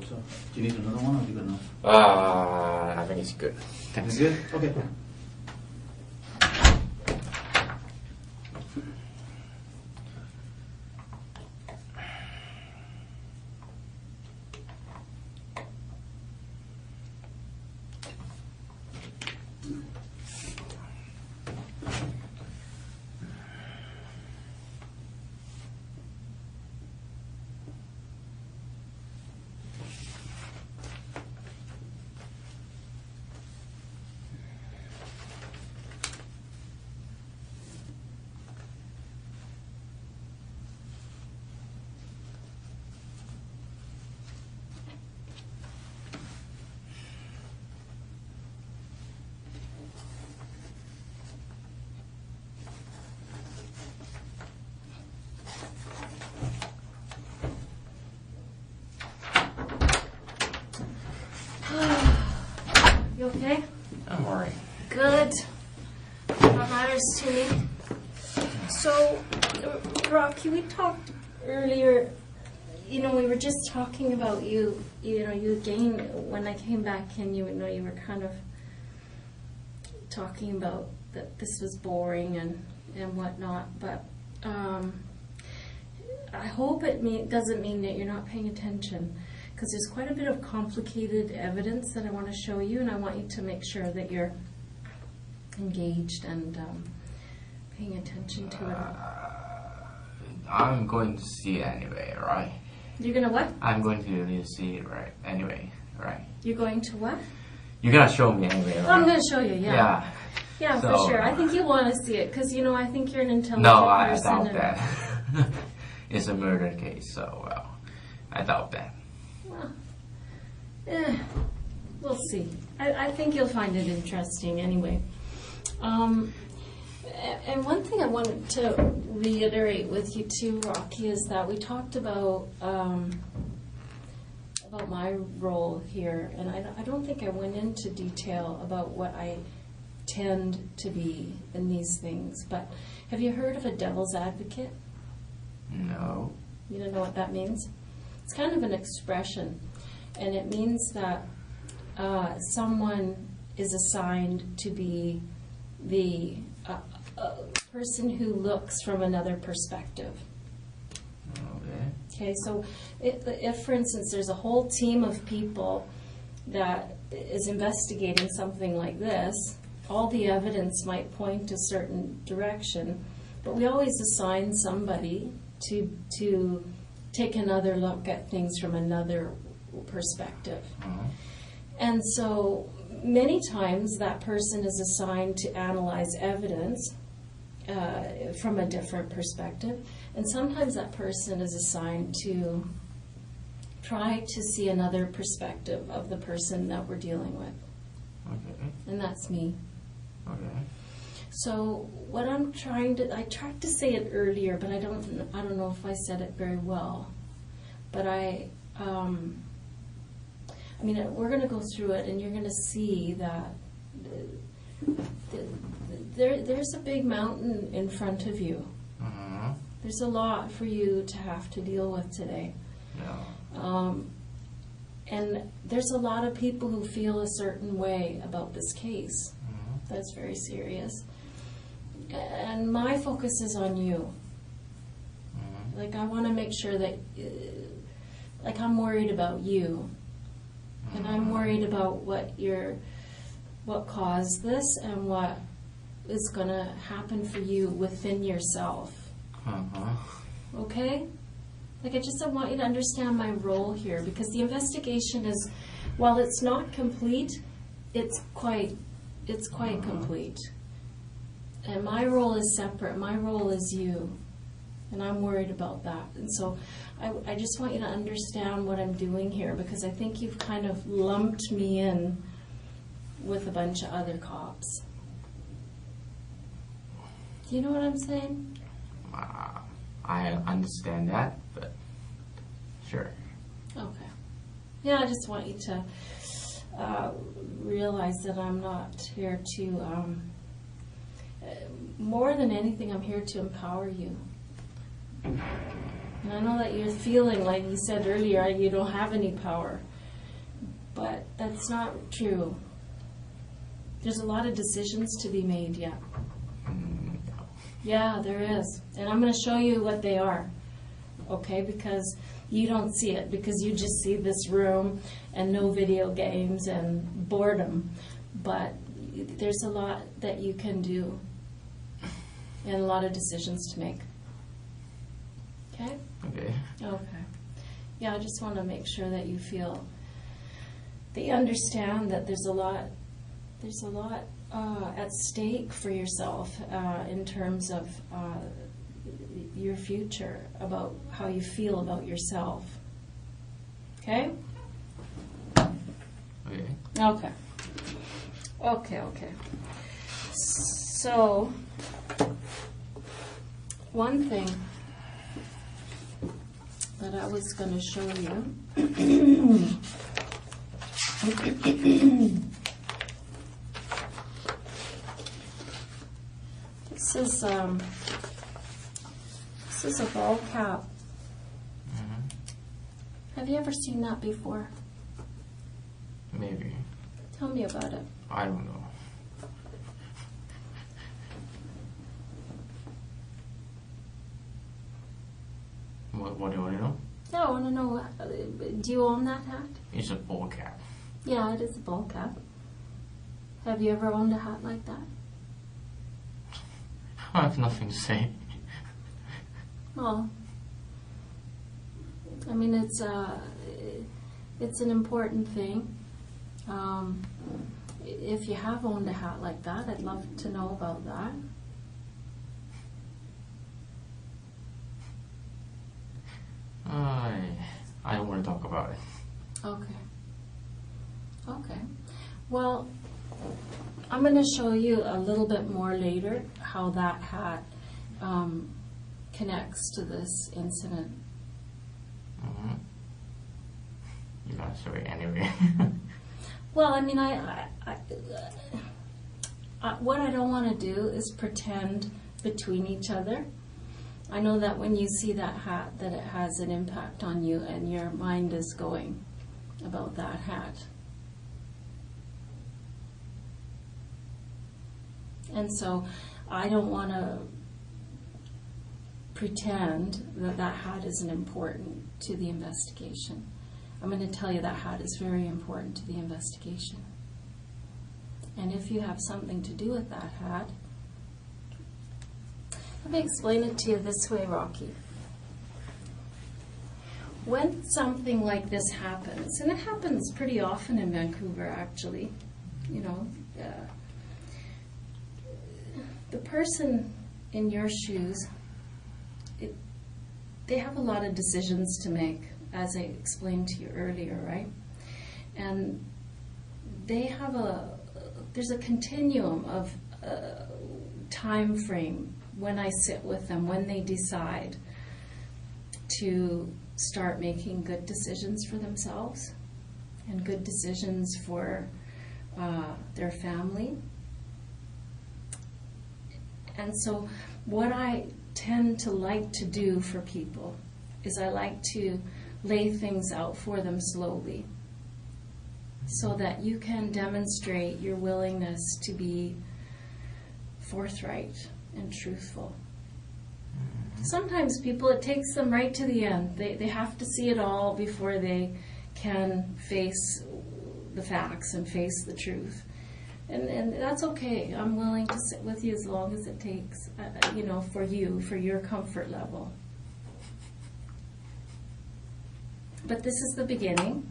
So, do you need another one, or have you got enough? I think it's good. Thanks. Good? Okay. You okay? I'm alright. Good. That matters to me. So, Rocky, we talked earlier, we were just talking about you again, when I came back in, you were kind of talking about that this was boring and whatnot, but I hope it doesn't mean that you're not paying attention, because there's quite a bit of complicated evidence that I want to show you, and I want you to make sure that you're engaged and paying attention to it. I'm going to see it anyway, right? You're going to what? I'm going to see it right anyway, right? You're going to what? You're gonna show me anyway, right? Oh, I'm going to show you, yeah. Yeah. Yeah, So, for sure. I think you want to see it, because, I think you're an intelligent No, I person. doubt and- that. It's a murder case, so I doubt that. Well, we'll see. I think you'll find it interesting anyway. And one thing I wanted to reiterate with you too, Rocky, is that we talked about my role here, and I don't think I went into detail about what I tend to be in these things. But have you heard of a devil's advocate? No. You don't know what that means? It's kind of an expression, and it means that someone is assigned to be the person who looks from another perspective. Okay. Okay, so if, for instance, there's a whole team of people that is investigating something like this, all the evidence might point a certain direction, but we always assign somebody to take another look at things from another perspective. Uh-huh. And so many times that person is assigned to analyze evidence from a different perspective, and sometimes that person is assigned to try to see another perspective of the person that we're dealing with. Okay. And that's me. Okay. So what I tried to say it earlier, but I don't know if I said it very well. But we're going to go through it, and you're going to see that there's a big mountain in front of you. Uh-huh. There's a lot for you to have to deal with today. Yeah. And there's a lot of people who feel a certain way about this case. Uh-huh. That's very serious. And my focus is on you. Uh-huh. Like, I want to make sure that, I'm worried about you. And I'm worried about what caused this and what is going to happen for you within yourself. Uh-huh. Okay? I want you to understand my role here, because the investigation is, while it's not complete, it's quite complete. And my role is separate. My role is you. And I'm worried about that. And so I just want you to understand what I'm doing here, because I think you've kind of lumped me in with a bunch of other cops. Do you know what I'm saying? I understand that, but sure. Okay. Yeah, I just want you to realize that I'm not here to, more than anything, I'm here to empower you. And I know that you're feeling, like you said earlier, you don't have any power. but that's not true. There's a lot of decisions to be made yet. No. Yeah, there is. And I'm going to show you what they are, okay? Because you don't see it, because you just see this room and no video games and boredom. But there's a lot that you can do and a lot of decisions to make. Okay? Okay. Okay. Yeah, I just want to make sure that you feel, that you understand that there's a lot at stake for yourself in terms of your future, about how you feel about yourself. Okay? Okay. Okay. Okay. So, one thing that I was going to show you. This is a ball cap. Mm-hmm. Have you ever seen that before? Maybe. Tell me about it. I don't know. What do you want to know? Yeah, I want to know, do you own that hat? It's a ball cap. Yeah, it is a ball cap. Have you ever owned a hat like that? I have nothing to say. Well, I mean, it's an important thing. If you have owned a hat like that, I'd love to know about that. I don't want to talk about it. Okay. Well, I'm going to show you a little bit more later how that hat connects to this incident. Mm-hmm. You're gonna show it anyway. Well, I mean, what I don't want to do is pretend between each other. I know that when you see that hat, that it has an impact on you and your mind is going about that hat. And so I don't want to pretend that that hat isn't important to the investigation. I'm going to tell you that hat is very important to the investigation. And if you have something to do with that hat, let me explain it to you this way, Rocky. When something like this happens, and it happens pretty often in Vancouver, actually, the person in your shoes, they have a lot of decisions to make, as I explained to you earlier, right? And there's a continuum of time frame when I sit with them, when they decide to start making good decisions for themselves and good decisions for their family. And so what I tend to like to do for people is I like to lay things out for them slowly so that you can demonstrate your willingness to be forthright and truthful. Sometimes people, it takes them right to the end. They have to see it all before they can face the facts and face the truth. And that's okay. I'm willing to sit with you as long as it takes, for you, for your comfort level. But this is the beginning,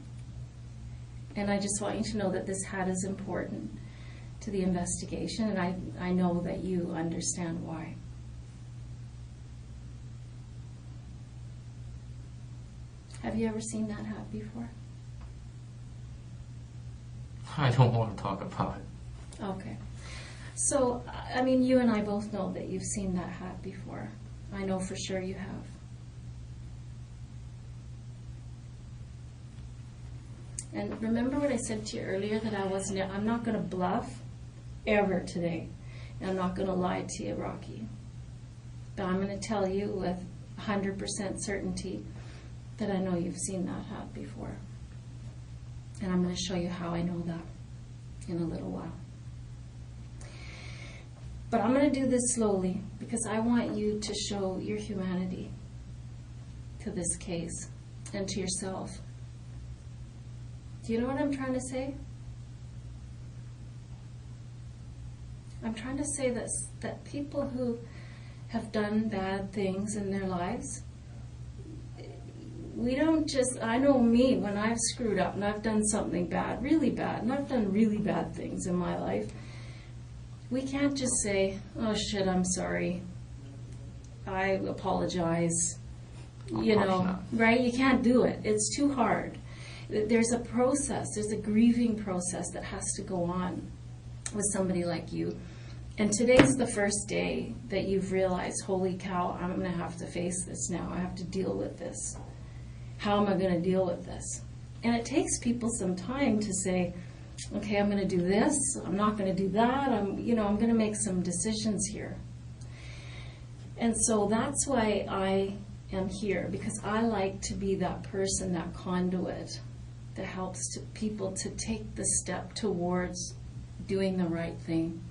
and I just want you to know that this hat is important to the investigation, and I know that you understand why. Have you ever seen that hat before? I don't want to talk about it. Okay. So, I mean, you and I both know that you've seen that hat before. I know for sure you have. And remember what I said to you earlier, that I'm not going to bluff ever today. And I'm not going to lie to you, Rocky. But I'm going to tell you with 100% certainty that I know you've seen that hat before. And I'm going to show you how I know that in a little while. But I'm going to do this slowly because I want you to show your humanity to this case and to yourself. Do you know what I'm trying to say? I'm trying to say this, that people who have done bad things in their lives, we don't just, I know me, when I've screwed up and I've done something bad, really bad, and I've done really bad things in my life, we can't just say, oh shit, I'm sorry, I apologize, you know, right? You can't do it. It's too hard. There's a process, there's a grieving process that has to go on with somebody like you. And today's the first day that you've realized, holy cow, I'm going to have to face this now. I have to deal with this. How am I going to deal with this? And it takes people some time to say, okay, I'm going to do this. I'm not going to do that. I'm going to make some decisions here. And so that's why I am here, because I like to be that person, that conduit that helps people to take the step towards doing the right thing.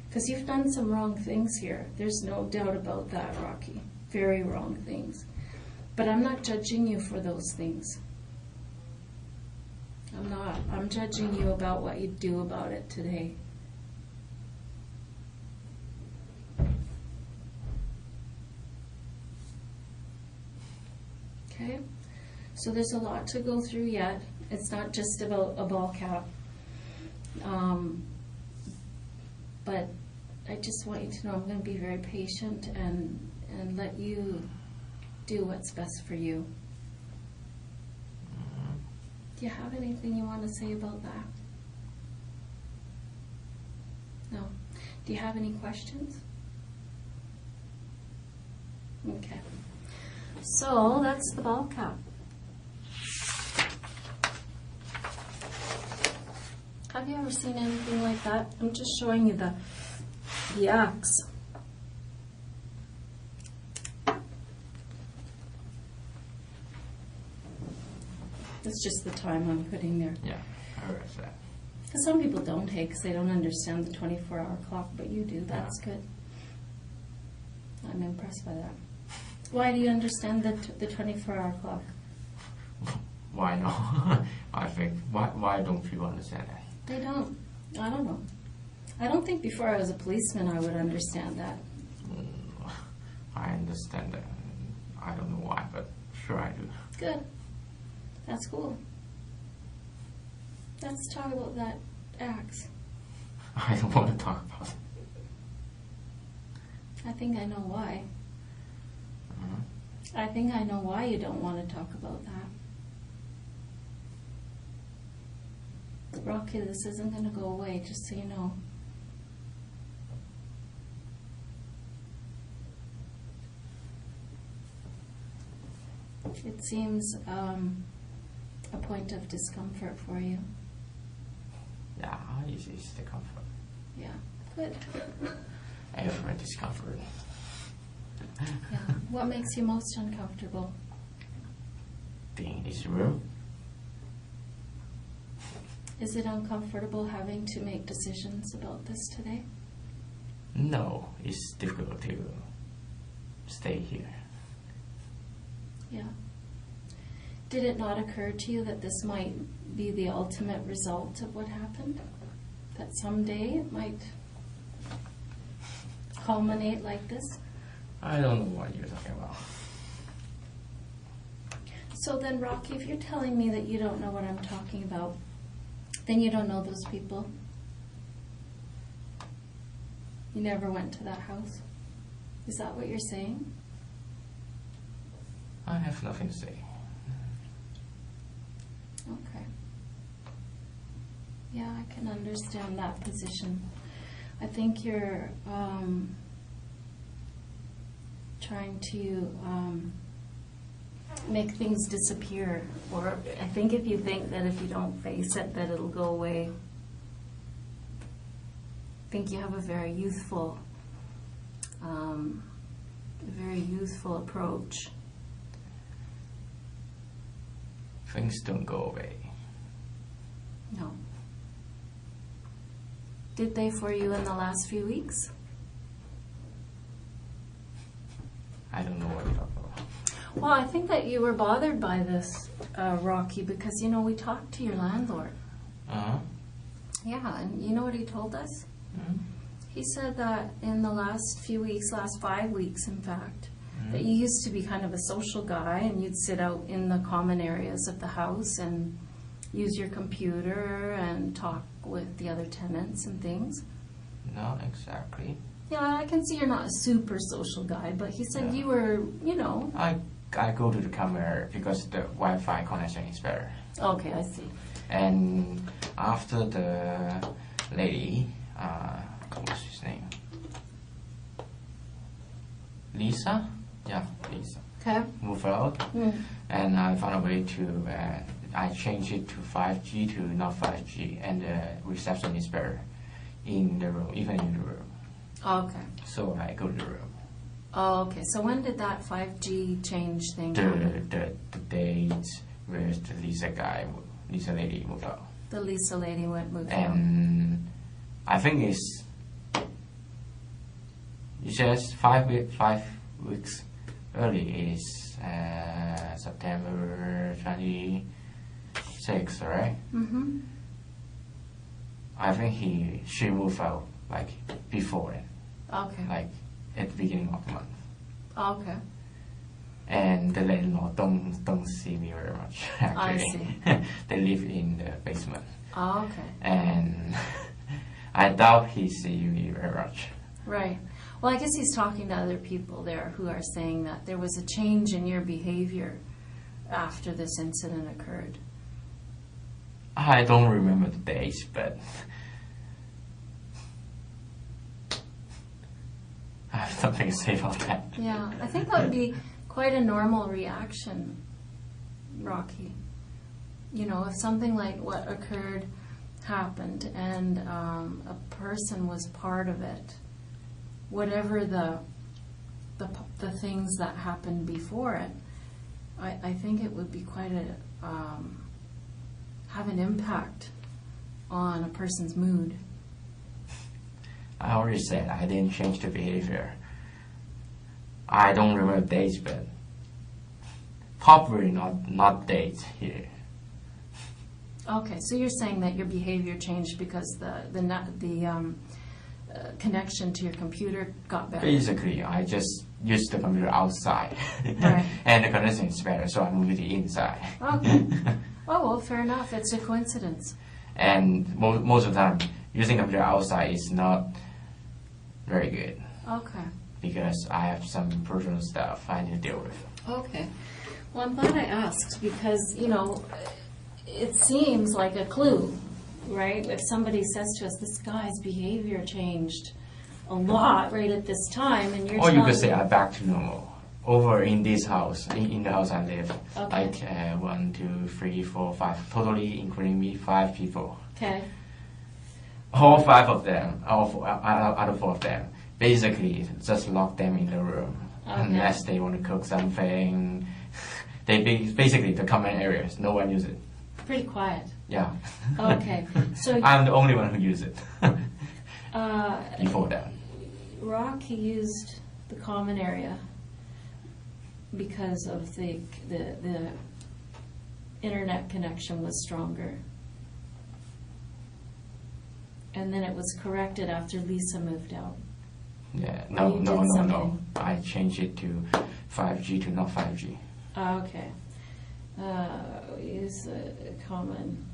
Because you've done some wrong things here. There's no doubt about that, Rocky. Very wrong things. But I'm not judging you for those things. I'm not. I'm judging you about what you do about it today. Okay? So there's a lot to go through yet. It's not just about a ball cap. But I just want you to know I'm going to be very patient and let you do what's best for you. Do you have anything you want to say about that? No. Do you have any questions? Okay. So that's the ball cap. Have you ever seen anything like that? I'm just showing you the axe. It's just the time I'm putting there. Yeah, I heard that. Because some people don't take, because they don't understand the 24-hour clock, but you do. That's good. I'm impressed by that. Why do you understand the 24-hour clock? Why not? I think, why don't people understand that? They don't. I don't know. I don't think before I was a policeman I would understand that. I understand that. I don't know why, but sure I do. Good. That's cool. Let's talk about that axe. I don't want to talk about it. I think I know why. Uh-huh. I think I know why you don't want to talk about that. Rocky, this isn't going to go away, just so you know. It seems a point of discomfort for you. Yeah, it's the comfort. Yeah, good. Every discomfort. Yeah. What makes you most uncomfortable? Being in this room. Is it uncomfortable having to make decisions about this today? No, it's difficult to stay here. Yeah. Did it not occur to you that this might be the ultimate result of what happened? That someday it might culminate like this? I don't know what you're talking about. So then, Rocky, if you're telling me that you don't know what I'm talking about, then you don't know those people. You never went to that house. Is that what you're saying? I have nothing to say. Okay. Yeah, I can understand that position. I think you're trying to make things disappear. Or I think if you think that if you don't face it, that it'll go away. I think you have a very youthful approach. Things don't go away. No. Did they for you in the last few weeks? I don't know what you're talking about. Well, I think that you were bothered by this, Rocky, because, you know, we talked to your landlord. Uh-huh. Yeah, and you know what he told us? Mm-hmm. He said that in the last few weeks, last 5 weeks, in fact, that you used to be kind of a social guy and you'd sit out in the common areas of the house and use your computer and talk with the other tenants and things. Not exactly. Yeah, I can see you're not a super social guy, but he said Yeah. you were, you know. I go to the common area because the Wi-Fi connection is better. Okay, I see. And after the lady, what's his name? Lisa? Yeah, Lisa. Okay. Move out. And I found a way to, I changed it to 5G to not 5G, and the reception is better in the room, even in the room. Okay. So I go to the room. Oh, okay. So when did that 5G change thing happen? The date where the Lisa lady moved out. The Lisa lady moved out. And I think it says 5 weeks early is September 26th, right? Mm-hmm. I think she moved out like before it, Okay. like at the beginning of the month. Okay. And the landlord don't see me very much. Actually, I see. They live in the basement, Okay. and I doubt he see me very much. Right. Well, I guess he's talking to other people there who are saying that there was a change in your behavior after this incident occurred. I don't remember the dates, but I have something to say about that. Yeah, I think that would be quite a normal reaction, Rocky. You know, if something like what occurred happened and a person was part of it, whatever the things that happened before it, I think it would be quite a have an impact on a person's mood. I already said I didn't change the behavior. I don't remember dates, but probably not dates here. Okay, so you're saying that your behavior changed because the connection to your computer got better. Basically, I just use the computer outside, Right. and the connection is better, so I moved it inside. Okay. Oh, well, fair enough. It's a coincidence. And most of the time, using the computer outside is not very good Okay. because I have some personal stuff I need to deal with. Okay. Well, I'm glad I asked because, you know, it seems like a clue, right? If somebody says to us, this guy's behavior changed a lot right at this time, and you're Or you could telling say me- I'm back to normal. Over in this house, in the house I live, Okay. like 1, 2, 3, 4, 5, totally including me, 5 people. Okay. All 5 of them, out of 4 of them, basically just lock them in the room Okay. unless they want to cook something. Basically the common areas, no one uses it. Pretty quiet. Yeah. Okay. So I'm the only one who uses it uh, before that. Rocky used the common area because of the internet connection was stronger. And then it was corrected after Lisa moved out. Yeah. Or No, you no, did no, no. something. I changed it to 5G to not 5G. Okay. We use a common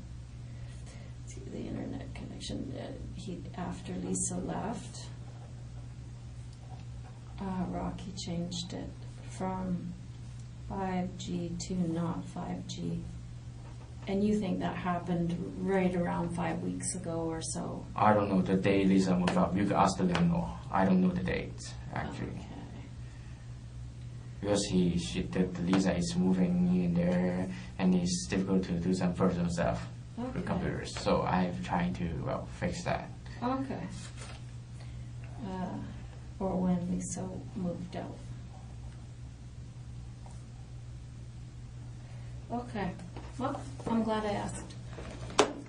to the internet connection. After Lisa left, Rocky changed it from 5G to not 5G. And you think that happened right around 5 weeks ago or so? I don't know the day Lisa moved up. You can ask the landlord. I don't know the dates actually. Okay. Because Lisa is moving in there and it's difficult to do some personal stuff Okay. with computers. So I'm trying to fix that. Okay. Or when Lisa moved out. Okay. Well, I'm glad I asked.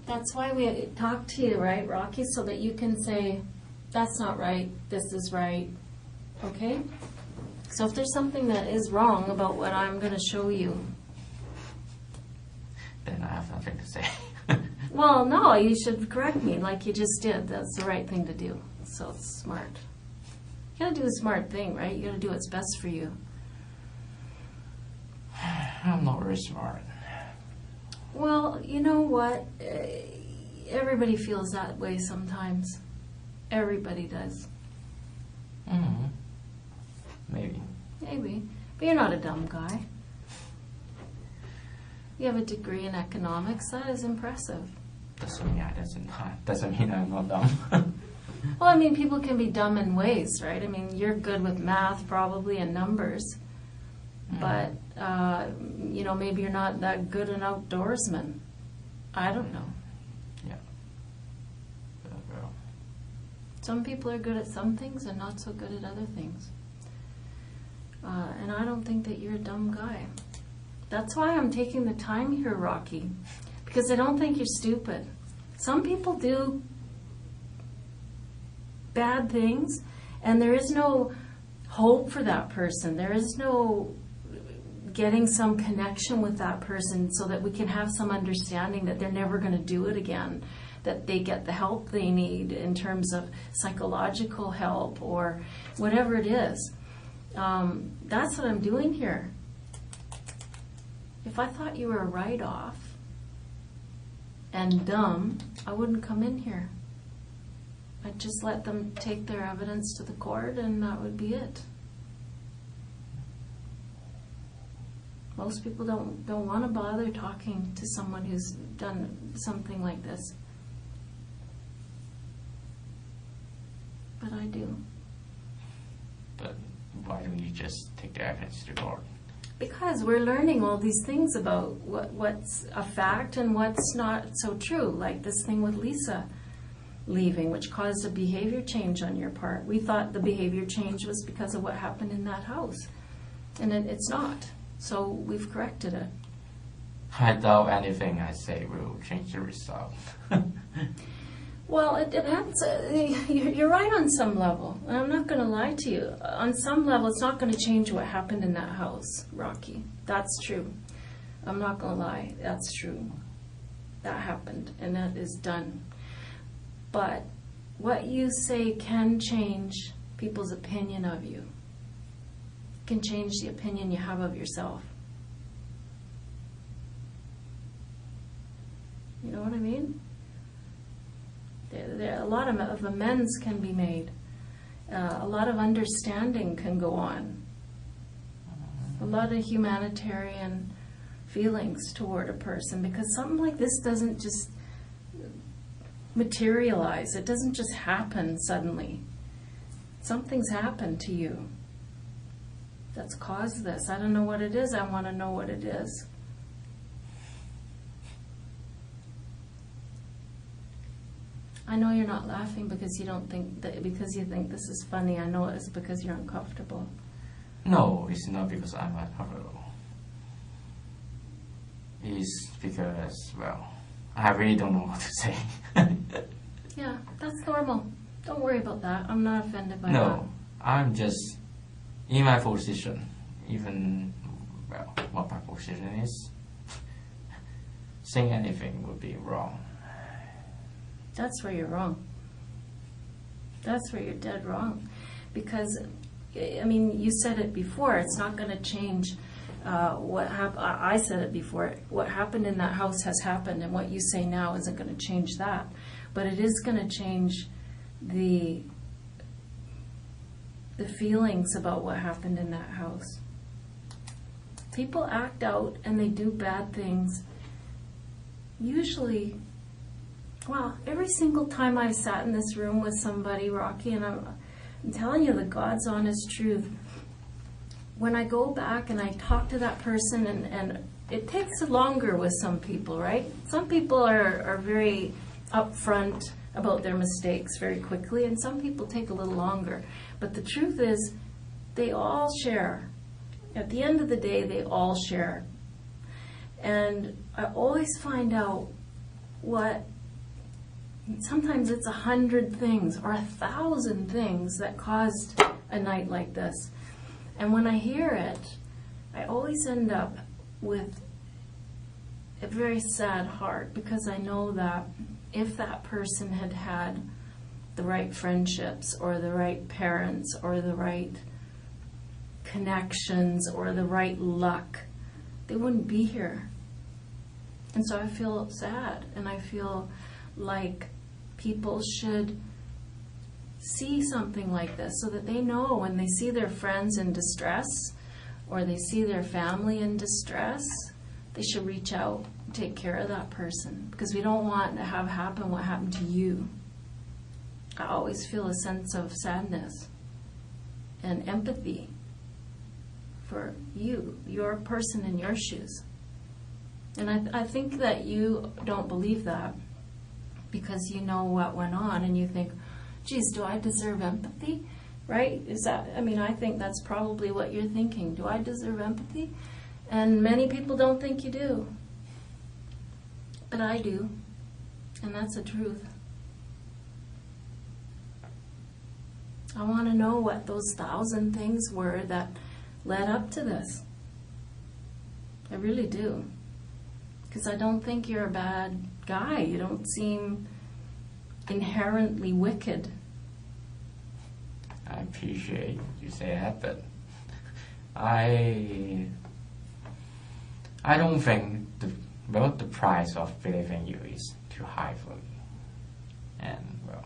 That's why we talk to you, right, Rocky, so that you can say, that's not right, this is right, okay? So if there's something that is wrong about what I'm going to show you, then I have nothing to say. well, no, you should correct me like you just did. That's the right thing to do. So it's smart. You gotta do the smart thing, right? You gotta do what's best for you. I'm not very smart. Well, you know what? Everybody feels that way sometimes. Everybody does. Mm-hmm. Maybe. Maybe. But you're not a dumb guy. You have a degree in economics. That is impressive. Doesn't mean I'm not dumb. Well, I mean, people can be dumb in ways, right? I mean, you're good with math probably and numbers. But, you know, maybe you're not that good an outdoorsman. I don't know. Yeah. Well, Some people are good at some things and not so good at other things. And I don't think that you're a dumb guy. That's why I'm taking the time here, Rocky, because I don't think you're stupid. Some people do bad things, and there is no hope for that person. There is no getting some connection with that person so that we can have some understanding that they're never going to do it again, that they get the help they need in terms of psychological help or whatever it is. That's what I'm doing here. If I thought you were a write-off and dumb, I wouldn't come in here. I'd just let them take their evidence to the court and that would be it. Most people don't want to bother talking to someone who's done something like this. But I do. but why don't you just take the evidence to court? Because we're learning all these things about what's a fact and what's not so true, like this thing with Lisa leaving, which caused a behavior change on your part. We thought the behavior change was because of what happened in that house, and it's not. So we've corrected it. I doubt anything I say will change the result. Well, it depends. You're right on some level. And I'm not going to lie to you. On some level, it's not going to change what happened in that house, Rocky. That's true. I'm not going to lie. That's true. That happened, and that is done. But what you say can change people's opinion of you. It can change the opinion you have of yourself. You know what I mean? A lot of amends can be made. A lot of understanding can go on. A lot of humanitarian feelings toward a person, because something like this doesn't just materialize. It doesn't just happen suddenly. Something's happened to you that's caused this. I don't know what it is. I want to know what it is. I know you're not laughing because you don't think that, because you think this is funny. I know it's because you're uncomfortable. No, it's not because I'm uncomfortable. It's because, well, I really don't know what to say. Yeah, that's normal. Don't worry about that. I'm not offended by that. No, I'm just in my position. Even, well, what my position is, saying anything would be wrong. That's where you're wrong. That's where you're dead wrong. Because, I mean, you said it before, it's not going to change what happened. I said it before. What happened in that house has happened, and what you say now isn't going to change that. But it is going to change the feelings about what happened in that house. People act out and they do bad things. Usually, well, every single time I've sat in this room with somebody, Rocky, and I'm telling you the God's honest truth, when I go back and I talk to that person, and it takes longer with some people, right? Some people are very upfront about their mistakes very quickly, and some people take a little longer. But the truth is, they all share. At the end of the day, they all share. And I always find out what Sometimes it's 100 things or 1,000 things that caused a night like this. And when I hear it, I always end up with a very sad heart, because I know that if that person had had the right friendships or the right parents or the right connections or the right luck, they wouldn't be here. And so I feel sad, and I feel like people should see something like this so that they know when they see their friends in distress or they see their family in distress, they should reach out and take care of that person, because we don't want to have happen what happened to you. I always feel a sense of sadness and empathy for you, your person in your shoes. And I think that you don't believe that because you know what went on, and you think, geez, do I deserve empathy? Right? I think that's probably what you're thinking. Do I deserve empathy? And many people don't think you do. But I do. And that's the truth. I want to know what those 1,000 things were that led up to this. I really do. Because I don't think you're a bad guy. You don't seem inherently wicked. I appreciate you say that, but I don't think the price of believing you is too high for me. And well,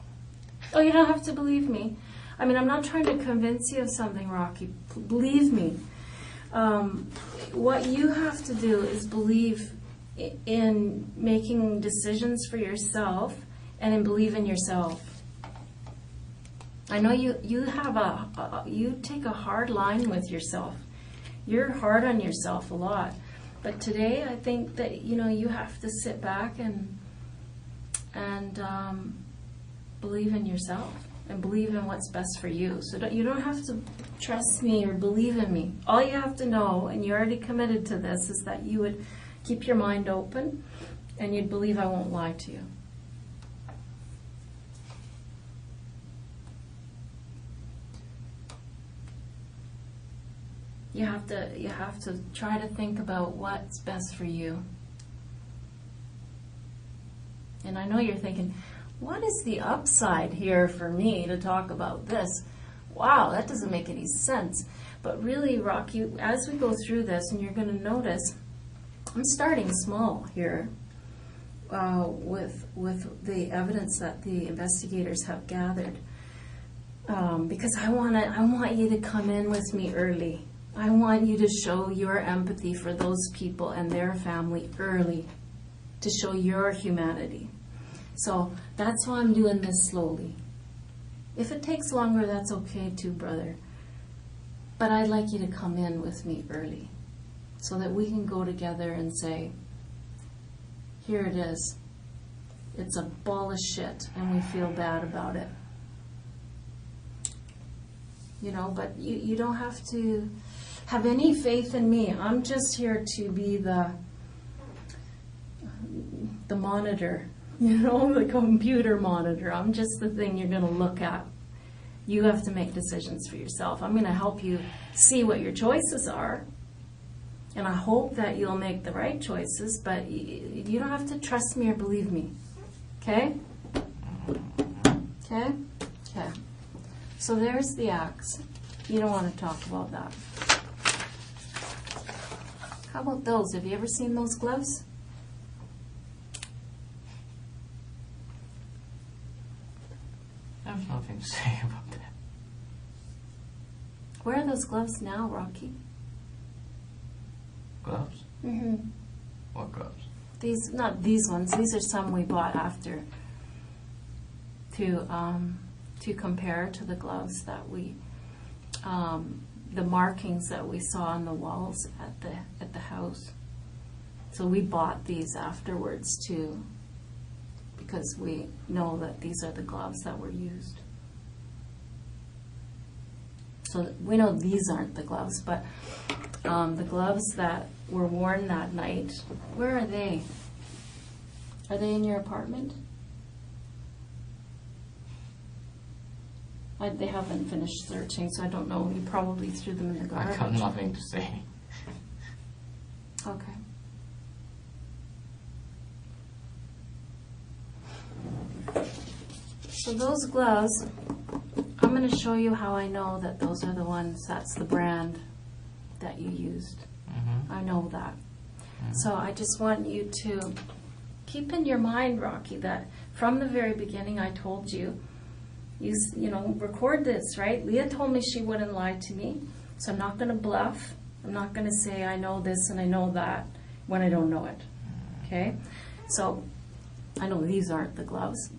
Oh, you don't have to believe me. I mean, I'm not trying to convince you of something, Rocky. Believe me. What you have to do is believe in making decisions for yourself and in believe in yourself. I know you you take a hard line with yourself. You're hard on yourself a lot. But today I think that you have to sit back and believe in yourself and believe in what's best for you. So you don't have to trust me or believe in me. All you have to know, and you're already committed to this, is that you would keep your mind open and you'd believe I won't lie to you. You have to try to think about what's best for you. And I know you're thinking, what is the upside here for me to talk about this? Wow, that doesn't make any sense. But really, Rocky, as we go through this, and you're going to notice, I'm starting small here with the evidence that the investigators have gathered, because I want you to come in with me early. I want you to show your empathy for those people and their family early, to show your humanity. So that's why I'm doing this slowly. If it takes longer, that's okay too, brother. But I'd like you to come in with me early so that we can go together and say, here it is. It's a ball of shit and we feel bad about it. But you don't have to have any faith in me. I'm just here to be the monitor, the computer monitor. I'm just the thing you're going to look at. You have to make decisions for yourself. I'm going to help you see what your choices are, and I hope that you'll make the right choices, but you don't have to trust me or believe me. Okay? Okay? Okay. So there's the axe. You don't want to talk about that. How about those? Have you ever seen those gloves? I have nothing to say about that. Where are those gloves now, Rocky? Gloves? Mm-hmm. What gloves? Not these ones. These are some we bought after to compare to the gloves that we, the markings that we saw on the walls at the house. So we bought these afterwards too, because we know that these are the gloves that were used. So we know these aren't the gloves, but the gloves that were worn that night, where are they? Are they in your apartment? They haven't finished searching, so I don't know. You probably threw them in the I garbage. got nothing to say. Okay. So those gloves, I'm going to show you how I know that those are the ones, that's the brand that you used. Mm-hmm. I know that. So I just want you to keep in your mind, Rocky, that from the very beginning I told you, record this, right? Leah told me she wouldn't lie to me, so I'm not going to bluff. I'm not going to say I know this and I know that when I don't know it. Okay? So I know these aren't the gloves,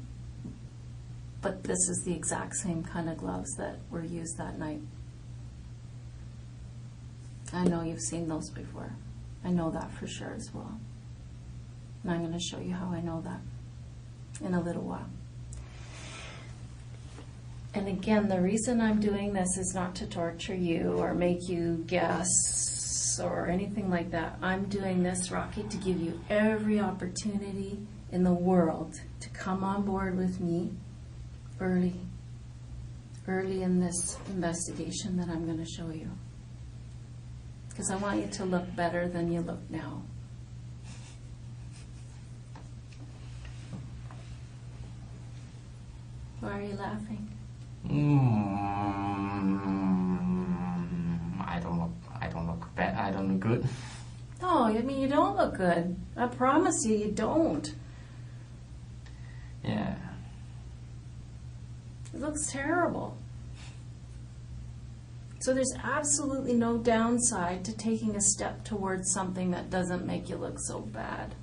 but this is the exact same kind of gloves that were used that night. I know you've seen those before. I know that for sure as well. And I'm going to show you how I know that in a little while. And again, the reason I'm doing this is not to torture you or make you guess or anything like that. I'm doing this, Rocky, to give you every opportunity in the world to come on board with me early in this investigation that I'm going to show you. Because I want you to look better than you look now. Why are you laughing? I don't look bad. I don't look good. No, I mean, you don't look good. I promise you, you don't. Yeah. It looks terrible. So there's absolutely no downside to taking a step towards something that doesn't make you look so bad.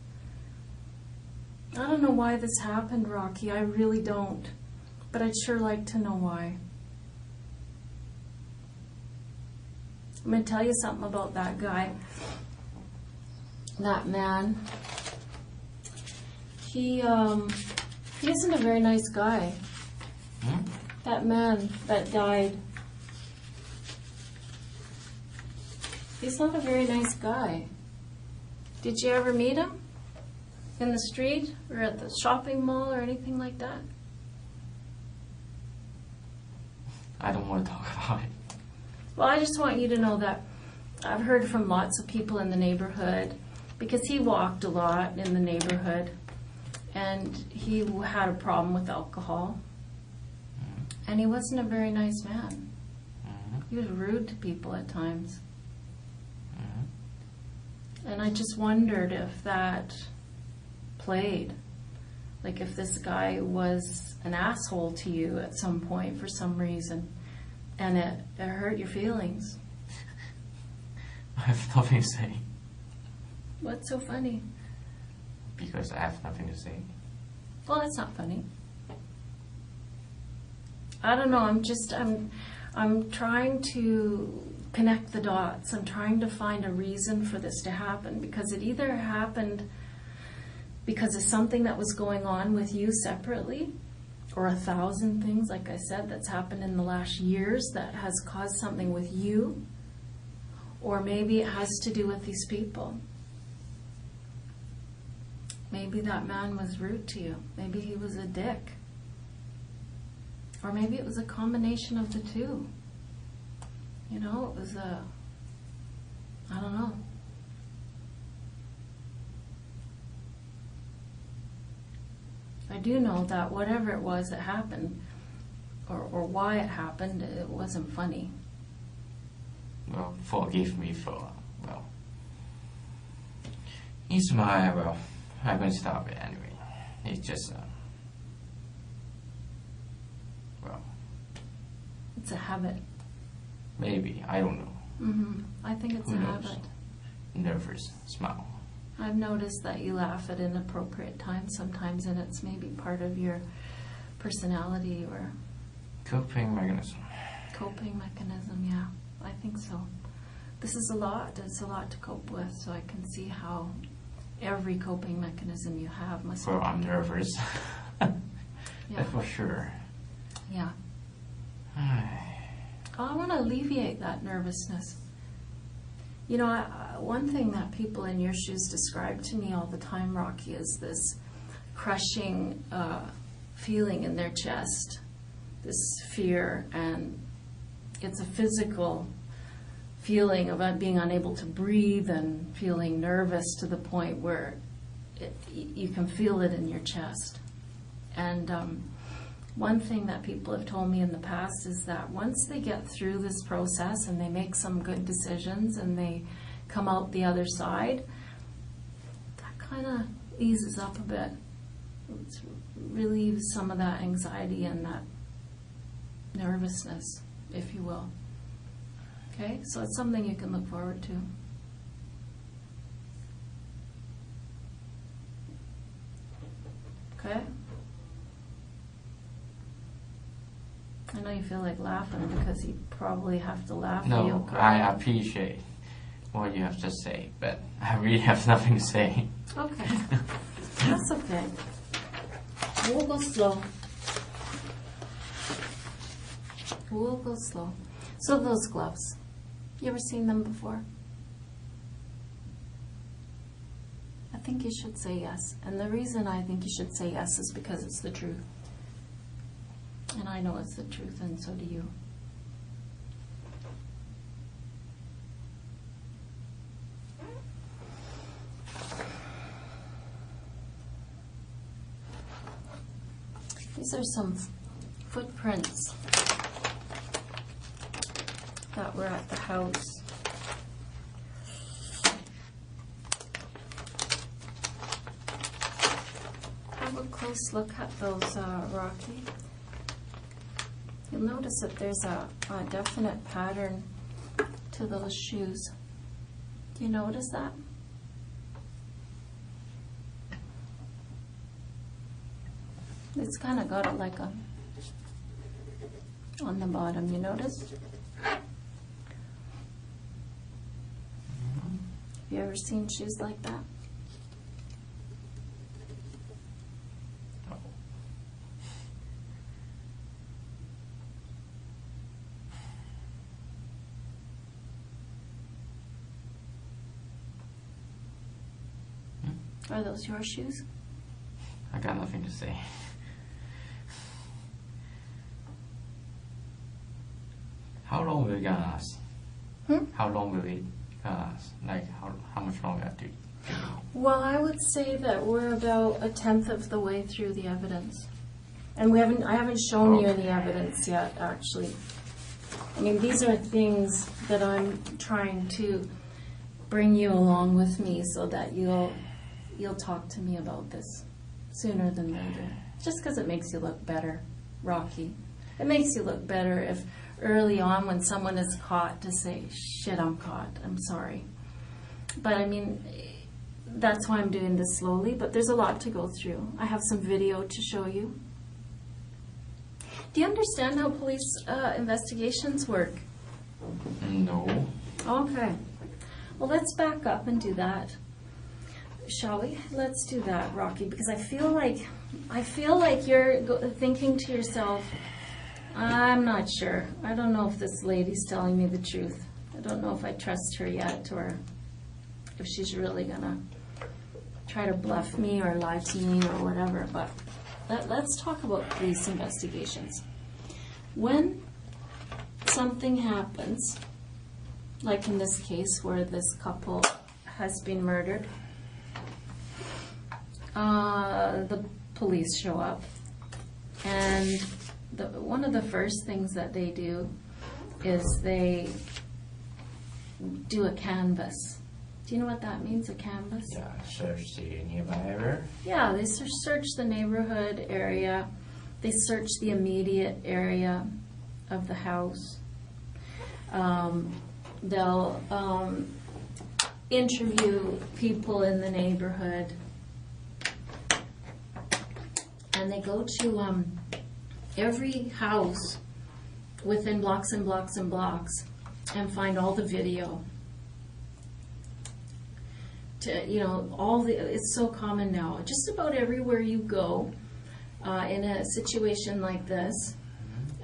I don't know why this happened, Rocky. I really don't. But I'd sure like to know why. I'm going to tell you something about that guy. That man. He isn't a very nice guy. Hmm? That man that died. He's not a very nice guy. Did you ever meet him? In the street or at the shopping mall or anything like that? I don't want to talk about it. Well, I just want you to know that I've heard from lots of people in the neighborhood, because he walked a lot in the neighborhood, and he had a problem with alcohol, and he wasn't a very nice man. Mm-hmm. He was rude to people at times. Mm-hmm. And I just wondered if that played. Like if this guy was an asshole to you at some point for some reason, and it hurt your feelings. I have nothing to say. What's so funny? Because I have nothing to say. Well, that's not funny. I don't know, I'm trying to connect the dots. I'm trying to find a reason for this to happen, because it either happened because of something that was going on with you separately, or 1,000 things, like I said, that's happened in the last years that has caused something with you, or maybe it has to do with these people. Maybe that man was rude to you. Maybe he was a dick. Or maybe it was a combination of the two. You know, it was I don't know. I do know that whatever it was that happened, or why it happened, it wasn't funny. Well, forgive me for, I'm going to stop it anyway. It's just, It's a habit. maybe, I don't know. I think it's Who a knows? habit. Nervous smile. I've noticed that you laugh at inappropriate times sometimes, and it's maybe part of your personality or Coping mechanism. coping mechanism. Yeah, I think so. This is a lot. It's a lot to cope with, so I can see how every coping mechanism you have must be. Well, I'm nervous. Yeah. That's for sure. Yeah. I want to alleviate that nervousness. You know, one thing that people in your shoes describe to me all the time, Rocky, is this crushing feeling in their chest. this fear, and it's a physical feeling of being unable to breathe and feeling nervous to the point where you can feel it in your chest. And one thing that people have told me in the past is that once they get through this process and they make some good decisions and they come out the other side, that kind of eases up a bit. It relieves some of that anxiety and that nervousness, if you will. Okay, so it's something you can look forward to. Okay? I know you feel like laughing because you probably have to laugh. or you'll No, cry. I appreciate what you have to say, but I really have nothing to say. Okay, that's okay. We'll go slow. We'll go slow. So those gloves, you ever seen them before? I think you should say yes. And the reason I think you should say yes is because it's the truth. And I know it's the truth, and so do you. These are some footprints that were at the house. Have a close look at those, Rocky. You'll notice that there's a definite pattern to those shoes. Do you notice that? It's kind of got it like a on the bottom, you notice? Have you ever seen shoes like that? Are those your shoes? I got nothing to say. How long will it gonna last? How long will it gonna last? Like how much longer do you? Well, I would say that we're about 1/10 of the way through the evidence. And I haven't shown you any evidence yet, actually. I mean, these are things that I'm trying to bring you along with me so that you'll talk to me about this sooner than later. Just because it makes you look better, Rocky. It makes you look better if early on when someone is caught to say, shit, I'm caught, I'm sorry. But I mean, that's why I'm doing this slowly, but there's a lot to go through. I have some video to show you. Do you understand how police investigations work? No. Okay. Well, let's back up and do that. Shall we? Let's do that, Rocky, because I feel like you're thinking to yourself, I'm not sure. I don't know if this lady's telling me the truth. I don't know if I trust her yet, or if she's really gonna try to bluff me or lie to me or whatever. But let's talk about police investigations. When something happens, like in this case where this couple has been murdered, the police show up, and one of the first things that they do is they do a canvas. Do you know what that means, a canvas? Yeah, search the nearby area. Yeah, they search the neighborhood area. They search the immediate area of the house. They'll interview people in the neighborhood. And they go to every house within blocks and blocks and blocks and find all the video. It's so common now. Just about everywhere you go, in a situation like this,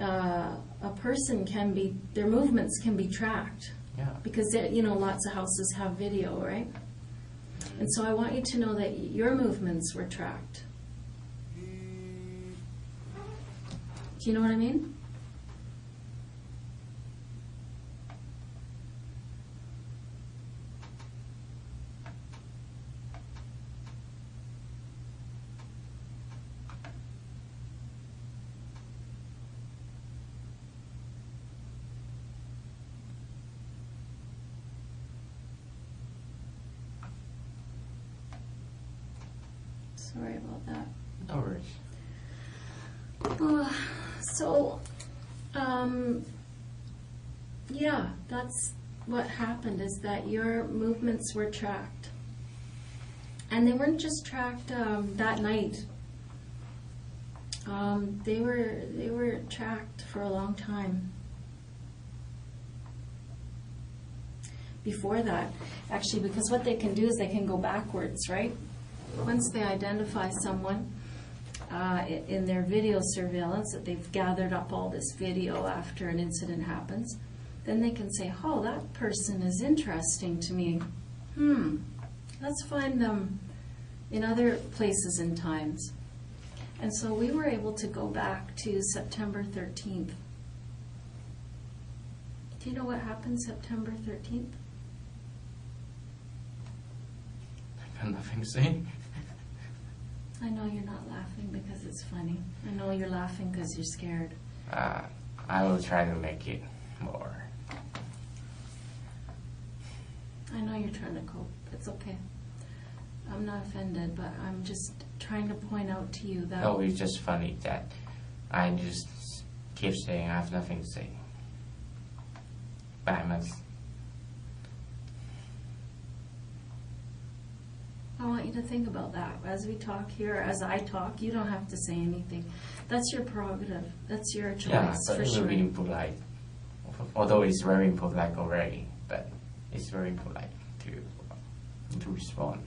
a person their movements can be tracked. Yeah. Because, lots of houses have video, right? And so I want you to know that your movements were tracked. Do you know what I mean? Sorry about that. No worries. So, yeah, that's what happened, is that your movements were tracked. And they weren't just tracked that night. They were tracked for a long time. Before that, actually, because what they can do is they can go backwards, right? Once they identify someone in their video surveillance, that they've gathered up all this video after an incident happens, then they can say, oh, that person is interesting to me. Let's find them in other places and times. And so we were able to go back to September 13th. Do you know what happened September 13th? I got nothing to say. I know you're not laughing because it's funny. I know you're laughing because you're scared. I will try to make it more. I know you're trying to cope. It's okay. I'm not offended, but I'm just trying to point out to you that... No, it's just funny that I just keep saying I have nothing to say. But I must. I want you to think about that. As we talk here, as I talk, you don't have to say anything. That's your prerogative. That's your choice, Yeah, but for it sure. will be impolite. Although it's very impolite already, but it's very impolite to respond.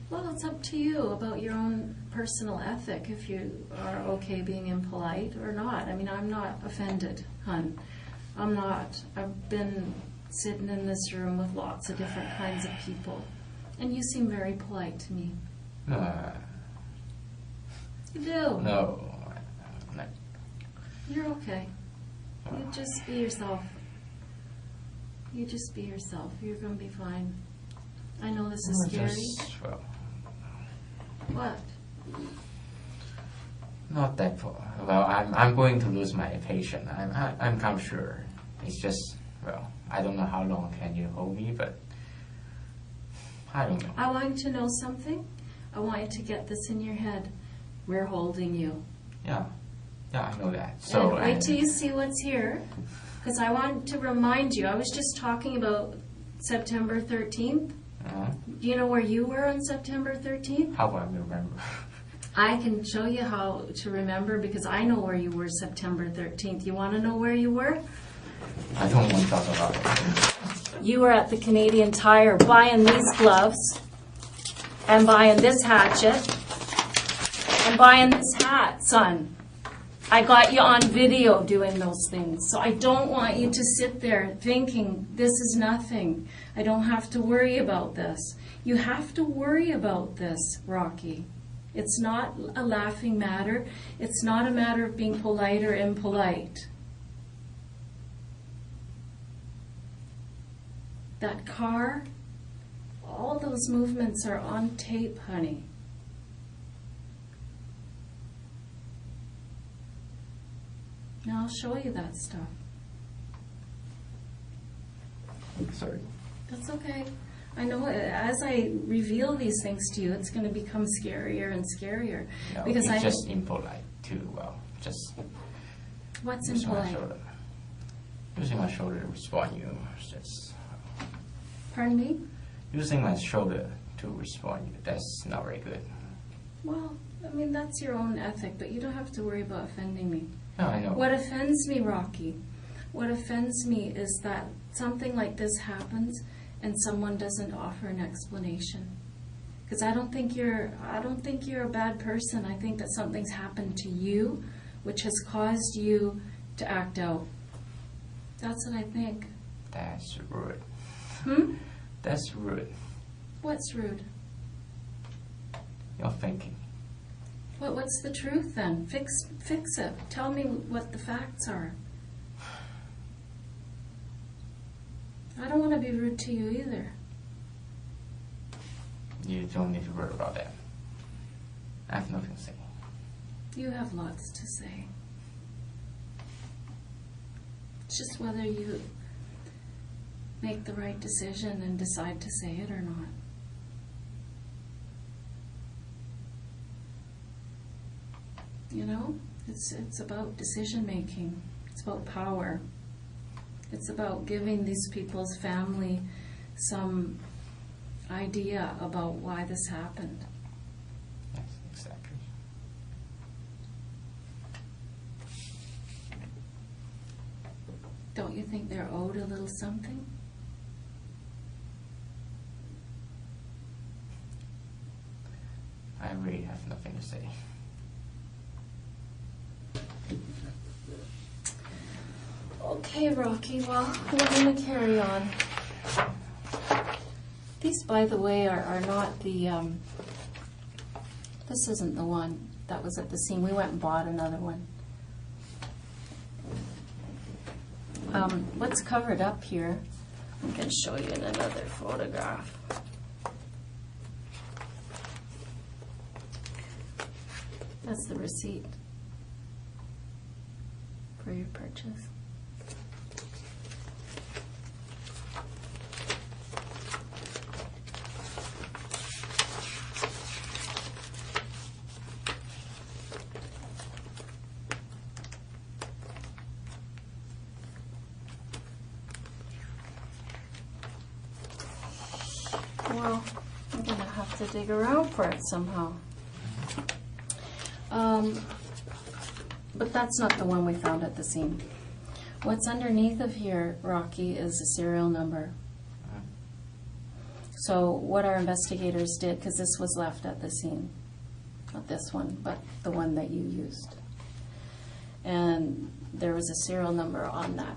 Well, it's up to you about your own personal ethic, if you are okay being impolite or not. I mean, I'm not offended, hun. I'm not. I've been sitting in this room with lots of different kinds of people, and you seem very polite to me. You do. No. You're okay. You just be yourself. You just be yourself. You're going to be fine. I know this is scary. What? Not that far. Well, I'm going to lose my patience. I'm kind of sure. It's just, well, I don't know how long can you hold me, but I don't know. I want you to know something. I want you to get this in your head. We're holding you. Yeah, I know that. So And wait till you see what's here, because I want to remind you. I was just talking about September 13th. Do you know where you were on September 13th? How do I remember? I can show you how to remember, because I know where you were September 13th. You want to know where you were? I don't want to talk about it. You were at the Canadian Tire buying these gloves, and buying this hatchet, and buying this hat, son. I got you on video doing those things. So I don't want you to sit there thinking this is nothing. I don't have to worry about this. You have to worry about this, Rocky. It's not a laughing matter. It's not a matter of being polite or impolite. That car, all those movements are on tape, honey. Now I'll show you that stuff. Sorry. That's okay. I know as I reveal these things to you, it's going to become scarier and scarier. No, because it's just impolite too. Well, just what's using my impolite? shoulder. Using my shoulder to respond you. Just Pardon me? using my shoulder to respond you. That's not very good. Well, I mean, that's your own ethic, but you don't have to worry about offending me. No, I know. What offends me, Rocky, what offends me is that something like this happens and someone doesn't offer an explanation. Because I don't think you're a bad person. I think that something's happened to you which has caused you to act out. That's what I think. That's rude. That's rude. What's rude? You're thinking. What's the truth then? Fix it. Tell me what the facts are. I don't want to be rude to you either. You don't need to worry about that. I have nothing to say. You have lots to say. It's just whether you make the right decision and decide to say it or not. You know, it's about decision making. It's about power. It's about giving these people's family some idea about why this happened. Yes, exactly. Don't you think they're owed a little something? I really have nothing to say. Okay, Rocky, well, we're going to carry on. These, by the way, are not the, this isn't the one that was at the scene. We went and bought another one. What's covered up here, I'm going to show you in another photograph. That's the receipt for your purchase. Well, I'm going to have to dig around for it somehow. But that's not the one we found at the scene. What's underneath of here, Rocky, is a serial number. So what our investigators did, because this was left at the scene, not this one, but the one that you used. And there was a serial number on that,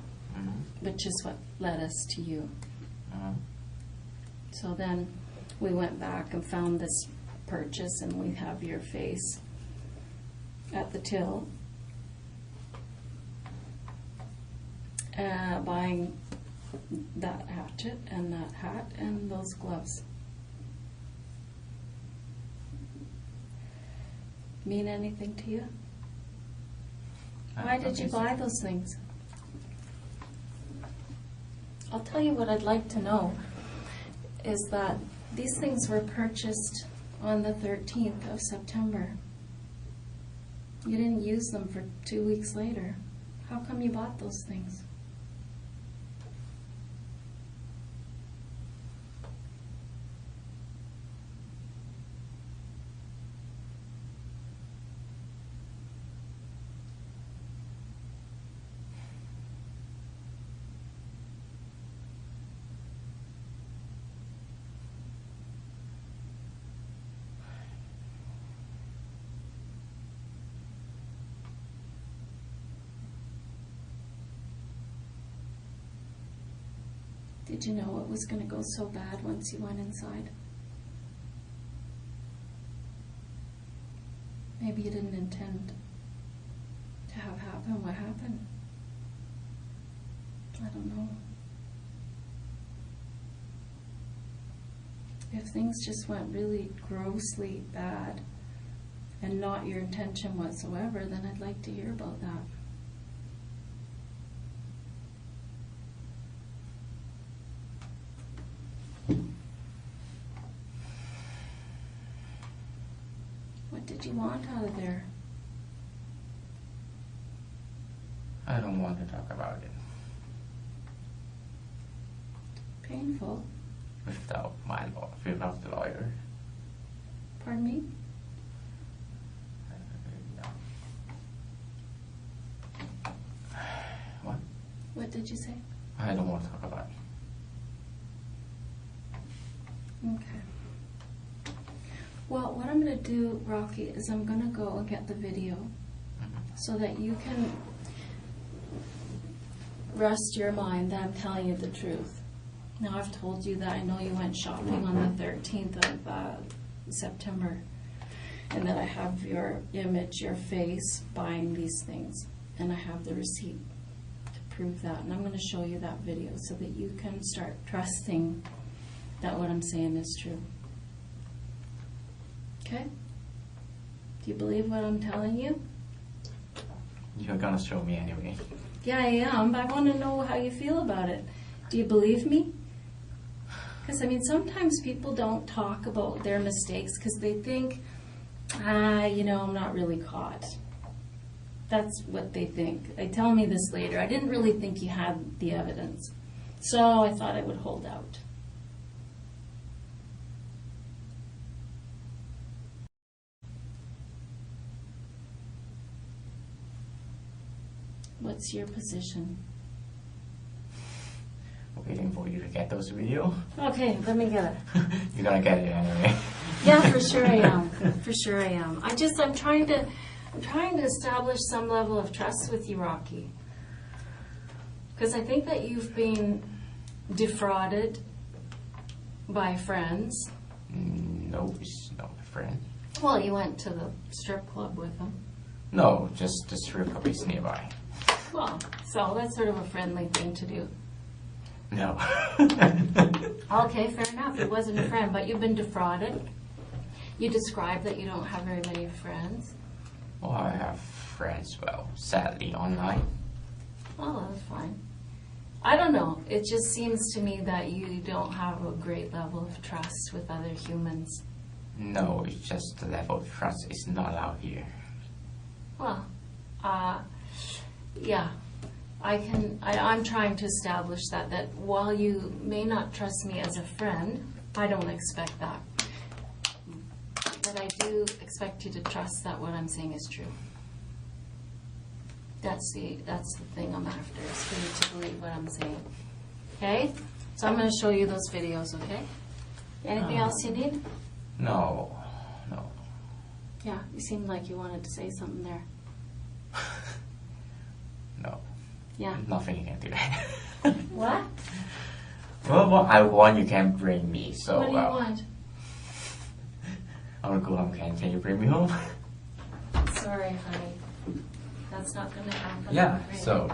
which is what led us to you. So then we went back and found this purchase, and we have your face at the till buying that hatchet and that hat and those gloves. Mean anything to you? Why did you buy those things? I'll tell you what I'd like to know is that these things were purchased on the 13th of September. You didn't use them for 2 weeks later. How come you bought those things? Did you know it was going to go so bad once you went inside? Maybe you didn't intend to have happen what happened. I don't know. If things just went really grossly bad and not your intention whatsoever, then I'd like to hear about that. What did you want out of there? I don't want to talk about it. Painful. Without the lawyer. Pardon me? What? What did you say? I don't want to talk about it. Okay. Well, what I'm going to do, Rocky, is I'm going to go and get the video so that you can rest your mind that I'm telling you the truth. Now, I've told you that I know you went shopping on the 13th of September. and that I have your image, your face, buying these things. And I have the receipt to prove that. And I'm going to show you that video so that you can start trusting that what I'm saying is true. Okay? Do you believe what I'm telling you? You're gonna show me anyway. Yeah, I am, but I want to know how you feel about it. Do you believe me? Because, I mean, sometimes people don't talk about their mistakes because they think, I'm not really caught. That's what they think. They tell me this later. I didn't really think you had the evidence, so I thought I would hold out. What's your position? Waiting for you to get those videos. Okay, let me get it. You're gonna get it anyway. Yeah, for sure I am. For sure I am. I'm trying to establish some level of trust with you, Rocky. Because I think that you've been defrauded by friends. No, he's not my friend. Well, you went to the strip club with them. No, just the strip club is nearby. Well, so that's sort of a friendly thing to do. No. Okay, fair enough. It wasn't a friend, but you've been defrauded. You described that you don't have very many friends. Well, I have friends, sadly, online. Oh, that's fine. I don't know. It just seems to me that you don't have a great level of trust with other humans. No, it's just the level of trust is not out here. Well, yeah. I'm trying to establish that while you may not trust me as a friend, I don't expect that. But I do expect you to trust that what I'm saying is true. That's the thing I'm after, is for you to believe what I'm saying. Okay? So I'm going to show you those videos, okay? Anything else you need? No. Yeah, you seemed like you wanted to say something there. No. Yeah. Nothing you can do. What? Well, what I want, you can bring me. So, What do you want? I want to go home. Can you bring me home? Sorry, honey. That's not going to happen. Yeah. Right? So,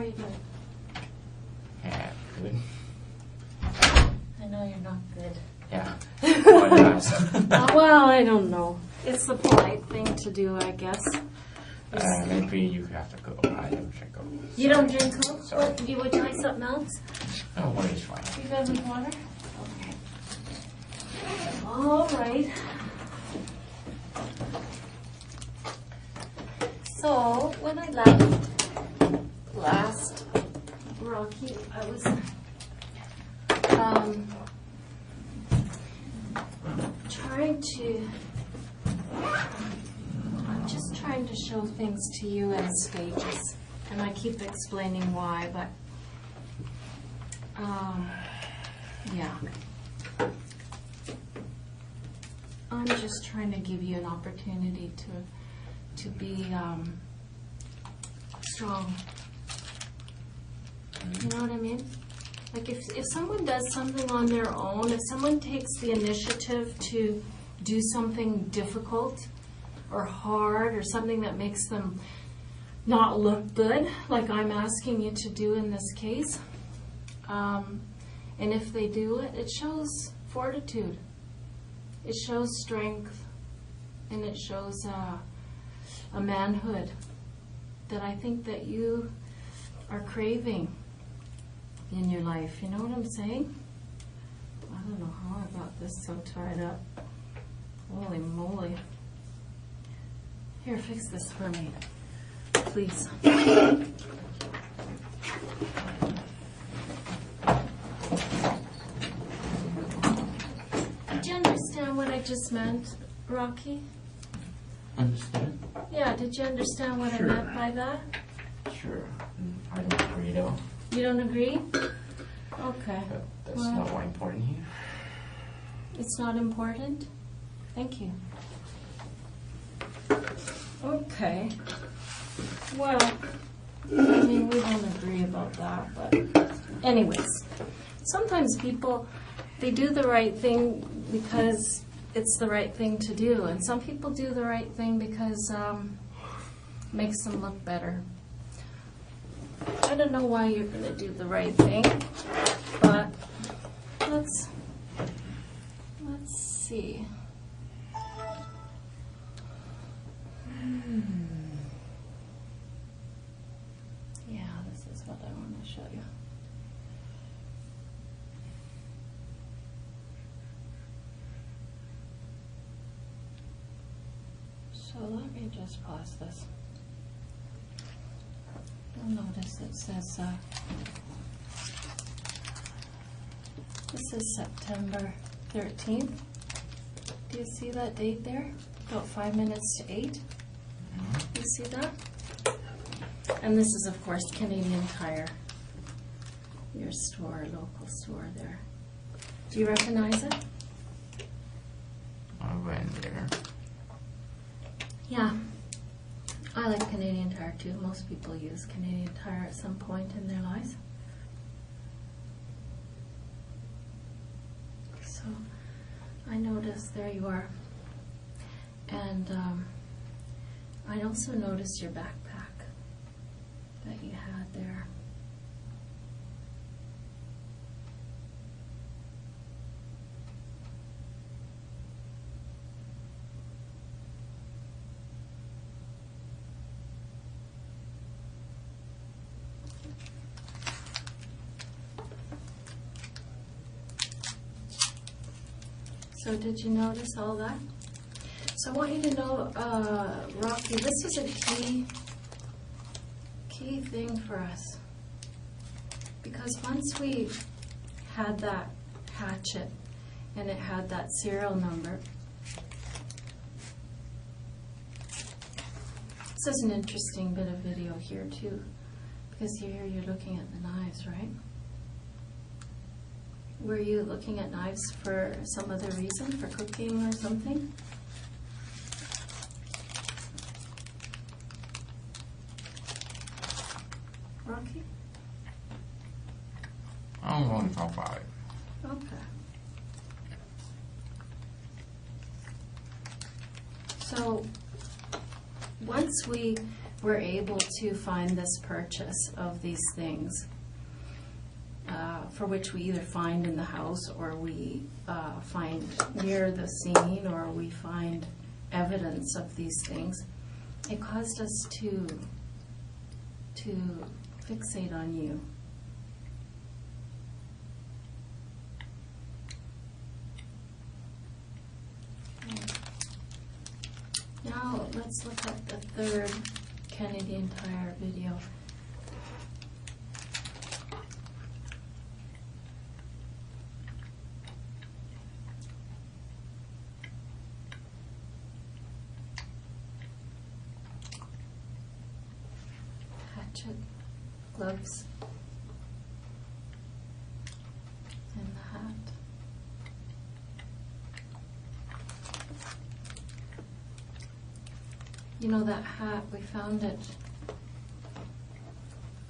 are you doing? Yeah, good. I know you're not good. Yeah. Why did I ask? Well, I don't know. It's the polite thing to do, I guess. Maybe you have to go. I have to go. You don't drink Coke? Sorry. What, would you like something else? No worries, fine. You guys with water? Okay. All right. So, when I left last, Rocky, I was I'm just trying to show things to you in stages. And I keep explaining why, but, yeah. I'm just trying to give you an opportunity to be strong. You know what I mean? Like if someone does something on their own, if someone takes the initiative to do something difficult or hard or something that makes them not look good, like I'm asking you to do in this case, and if they do it, it shows fortitude. It shows strength, and it shows a manhood that I think that you are craving in your life. You know what I'm saying? I don't know how I got this so tied up. Holy moly. Here, fix this for me, please. Did you understand what I just meant, Rocky? Understand? Yeah, did you understand what Sure. I meant by that? Sure. I don't agree though. You don't agree? Okay. But that's Well, not more important here. it's not important? Thank you. Okay. Well, I mean, we don't agree about that, but anyways, sometimes people, they do the right thing because it's the right thing to do, and some people do the right thing because it makes them look better. I don't know why you're going to do the right thing, but let's see. Yeah, this is what I want to show you. So let me just pause this. You'll notice it says, this is September 13th. Do you see that date there? About 5 minutes to 8. You see that? And this is, of course, Canadian Tire. Your store, local store there. Do you recognize it? I went there. Yeah. I like Canadian Tire too. Most people use Canadian Tire at some point in their lives. So I noticed there you are. And I also noticed your backpack that you had there. So did you notice all that? So I want you to know, Rocky, this was a key thing for us. Because once we had that hatchet and it had that serial number, this is an interesting bit of video here too. Because here you're looking at the knives, right? Were you looking at knives for some other reason, for cooking or something? Rocky? I don't want to talk about it. Okay. So, once we we're able to find this purchase of these things, for which we either find in the house or we find near the scene or we find evidence of these things, it caused us to fixate on you. Now let's look at the third Canadian Tire video. Hatchet, gloves, and the hat. You know that hat, we found it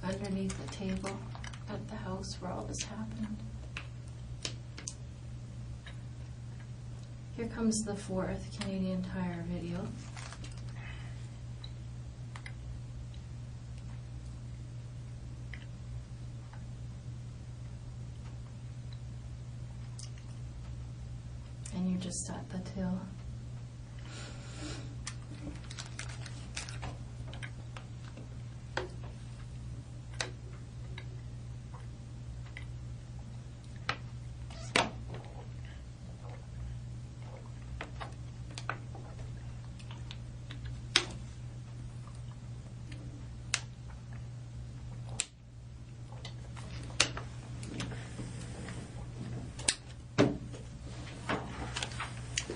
underneath the table at the house where all this happened. Here comes the fourth Canadian Tire video. And you're just at the till.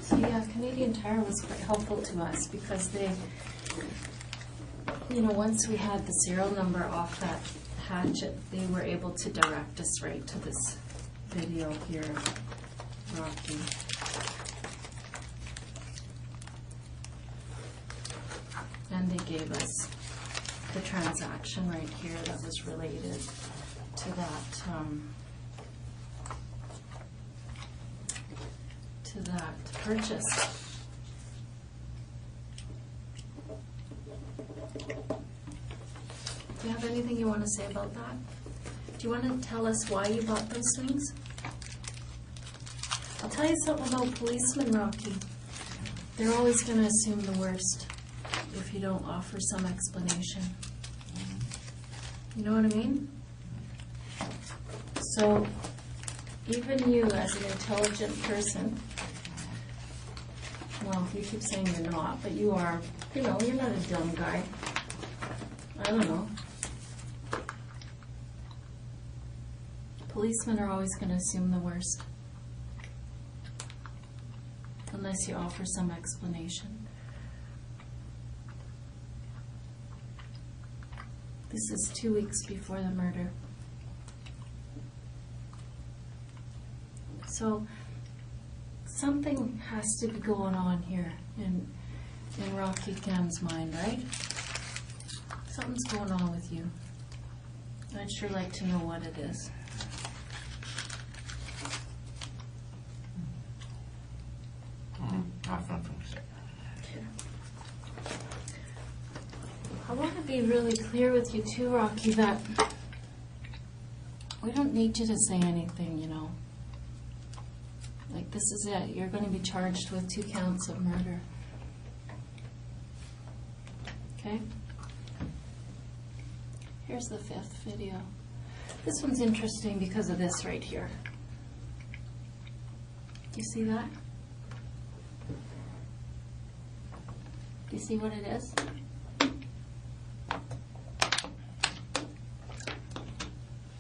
So yeah, Canadian Tire was quite helpful to us because they, you know, once we had the serial number off that hatchet, they were able to direct us right to this video here, Rocky. And they gave us the transaction right here that was related to that purchase. Do you have anything you want to say about that? Do you want to tell us why you bought those things? I'll tell you something about policemen, Rocky. They're always going to assume the worst if you don't offer some explanation. You know what I mean? So, even you as an intelligent person, well, you keep saying you're not, but you are, you know, you're not a dumb guy. I don't know. Policemen are always going to assume the worst, unless you offer some explanation. This is 2 weeks before the murder. So, something has to be going on here in Rocky Cam's mind, right? Something's going on with you. I'd sure like to know what it is. I want to be really clear with you too, Rocky, that we don't need you to say anything, you know. Like, this is it. You're going to be charged with 2 counts of murder. Okay? Here's the 5th video. This one's interesting because of this right here. Do you see that? Do you see what it is?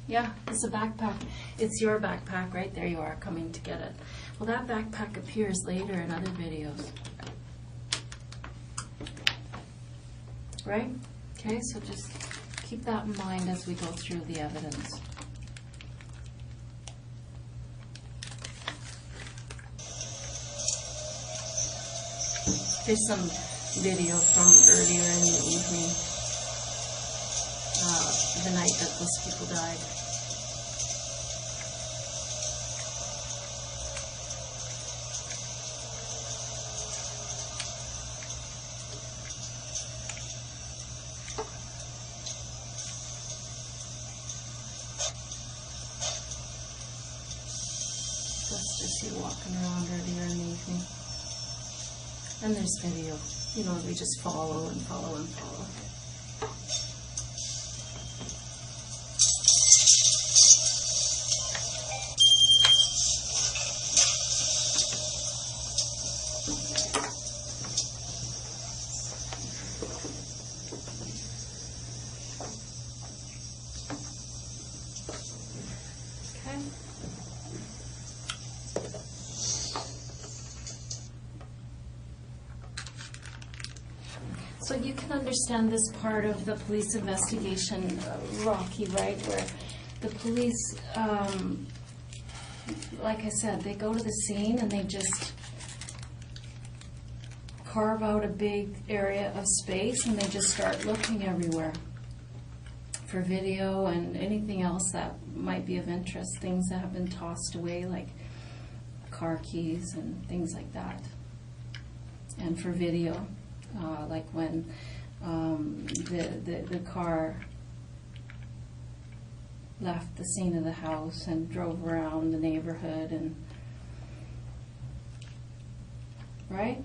Yeah, it's a backpack. It's your backpack, right? There you are, coming to get it. Well, that backpack appears later in other videos. Right? Okay, so just keep that in mind as we go through the evidence. Here's some video from earlier in the evening, the night that those people died. walking around earlier in the evening. And there's video. You know, we just follow and follow and follow. Okay. So you can understand this part of the police investigation, Rocky, right? Where the police, like I said, they go to the scene and they just carve out a big area of space and they just start looking everywhere for video and anything else that might be of interest, things that have been tossed away, like car keys and things like that. And for video, like when the car left the scene of the house and drove around the neighborhood, and right?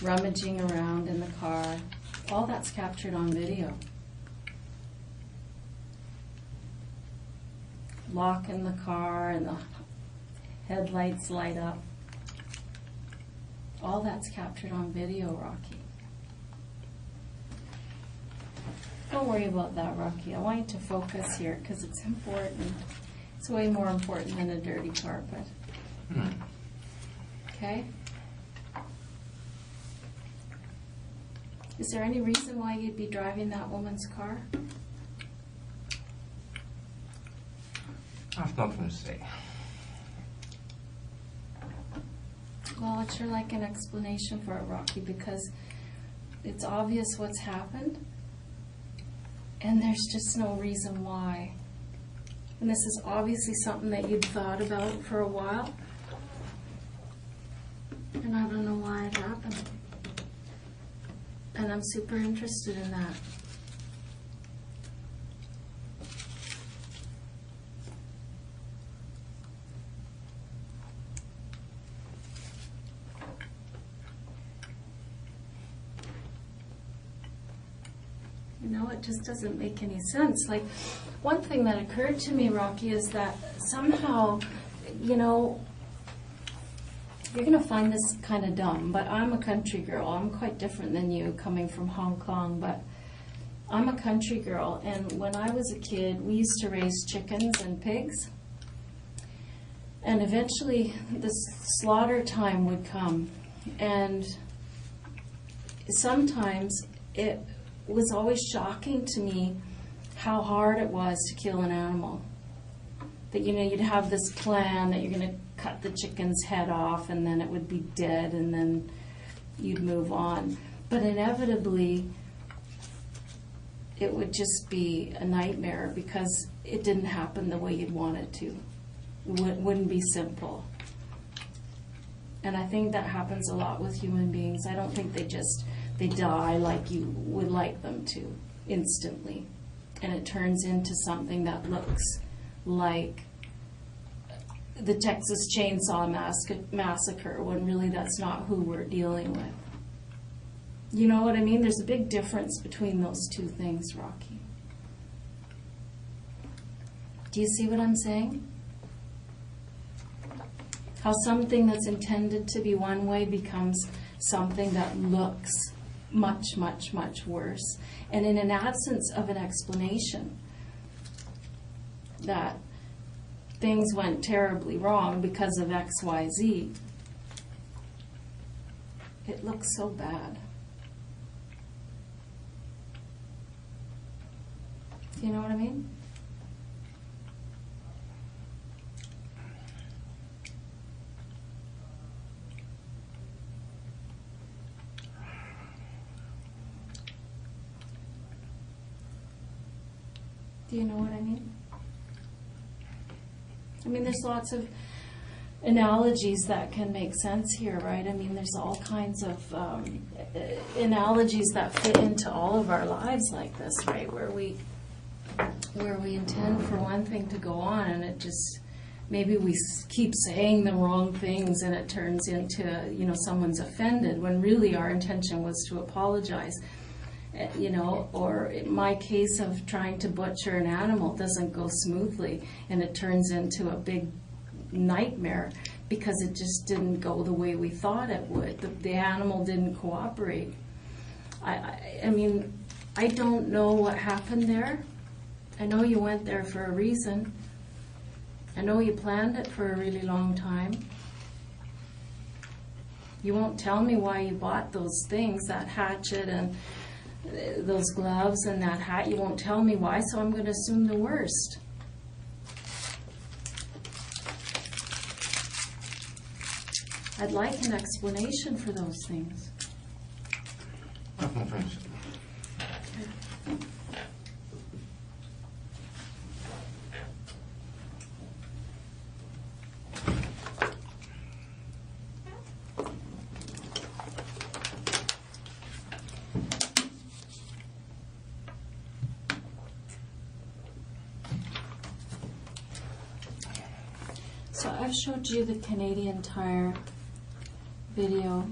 Rummaging around in the car. All that's captured on video. Lock in the car and the headlights light up. All that's captured on video, Rocky. Don't worry about that, Rocky. I want you to focus here because it's important. It's way more important than a dirty carpet. Okay? Is there any reason why you'd be driving that woman's car? I have nothing to say. Well, I'd sure like an explanation for it, Rocky, because it's obvious what's happened, and there's just no reason why. And this is obviously something that you'd thought about for a while, and I don't know why it happened. And I'm super interested in that. You know, it just doesn't make any sense. Like, one thing that occurred to me, Rocky, is that somehow, you know, you're going to find this kind of dumb, but I'm a country girl. I'm quite different than you, coming from Hong Kong, but I'm a country girl, and when I was a kid, we used to raise chickens and pigs, and eventually the slaughter time would come, and sometimes it was always shocking to me how hard it was to kill an animal. That, you know, you'd have this plan that you're going to cut the chicken's head off and then it would be dead and then you'd move on. But inevitably, it would just be a nightmare because it didn't happen the way you'd want it to. It wouldn't be simple. And I think that happens a lot with human beings. I don't think they die like you would like them to, instantly. And it turns into something that looks like the Texas Chainsaw Massacre, when really that's not who we're dealing with. You know what I mean? There's a big difference between those two things, Rocky. Do you see what I'm saying? How something that's intended to be one way becomes something that looks much, much, much worse. And in an absence of an explanation that things went terribly wrong because of X, Y, Z, it looks so bad. Do you know what I mean? Do you know what I mean? I mean, there's lots of analogies that can make sense here, right? I mean, there's all kinds of analogies that fit into all of our lives like this, right? Where we intend for one thing to go on and it just maybe we keep saying the wrong things and it turns into, someone's offended when really our intention was to apologize. Or in my case of trying to butcher an animal doesn't go smoothly and it turns into a big nightmare because it just didn't go the way we thought it would. The animal didn't cooperate. I mean, I don't know what happened there. I know you went there for a reason. I know you planned it for a really long time. You won't tell me why you bought those things, that hatchet and those gloves and that hat. You won't tell me why, so I'm going to assume the worst. I'd like an explanation for those things. So I've showed you the Canadian Tire video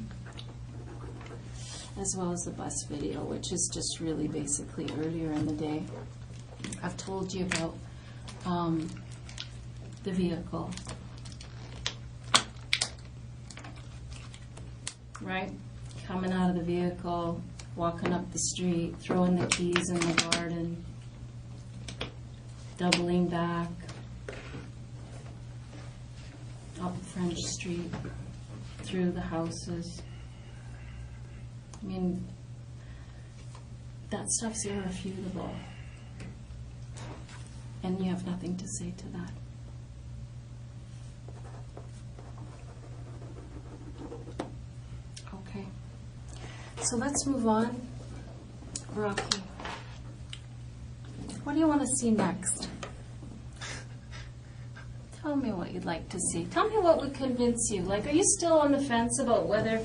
as well as the bus video, which is just really basically earlier in the day. I've told you about the vehicle, right? Coming out of the vehicle, walking up the street, throwing the keys in the garden, doubling back, up French Street, through the houses. I mean, that stuff's irrefutable. And you have nothing to say to that. Okay. So let's move on. Rocky, what do you want to see next? Tell me what you'd like to see. Tell me what would convince you. Like, are you still on the fence about whether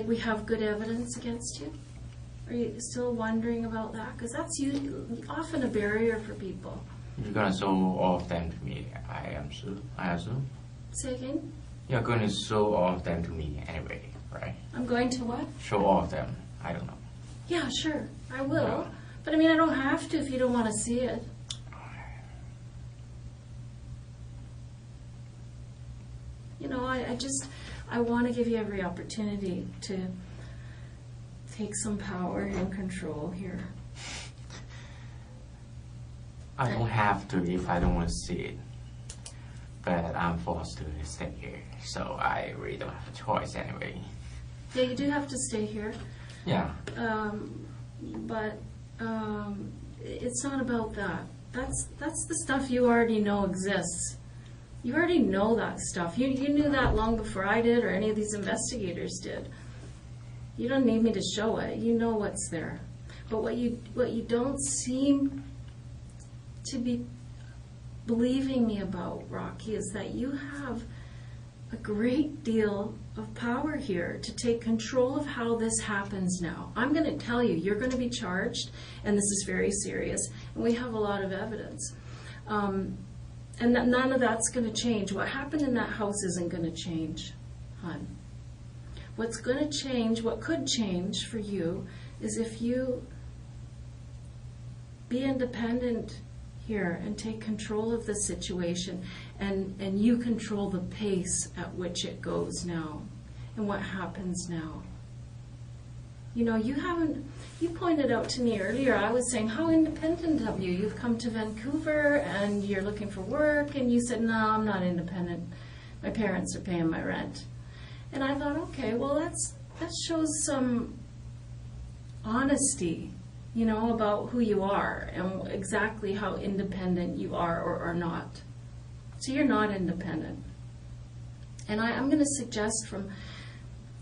we have good evidence against you? Are you still wondering about that? Because that's often a barrier for people. You're gonna show all of them to me, I assume. Say again? You're going to show all of them to me anyway, right? I'm going to what? Show all of them. I don't know. Yeah, sure. I will. Yeah. But I mean, I don't have to if you don't want to see it. I want to give you every opportunity to take some power and control here. I don't have to if I don't want to see it. But I'm forced to stay here, so I really don't have a choice anyway. Yeah, you do have to stay here. Yeah. But it's not about that. That's the stuff you already know exists. You already know that stuff. You knew that long before I did or any of these investigators did. You don't need me to show it. You know what's there. But what you don't seem to be believing me about, Rocky, is that you have a great deal of power here to take control of how this happens now. I'm going to tell you, you're going to be charged, and this is very serious, and we have a lot of evidence. And none of that's going to change. What happened in that house isn't going to change, hon. What's going to change, what could change for you, is if you be independent here and take control of the situation, and you control the pace at which it goes now and what happens now. You pointed out to me earlier, I was saying, how independent of you? You've come to Vancouver and you're looking for work, and you said, no, I'm not independent. My parents are paying my rent. And I thought, okay, well, that shows some honesty, about who you are and exactly how independent you are or are not. So you're not independent. And I'm going to suggest from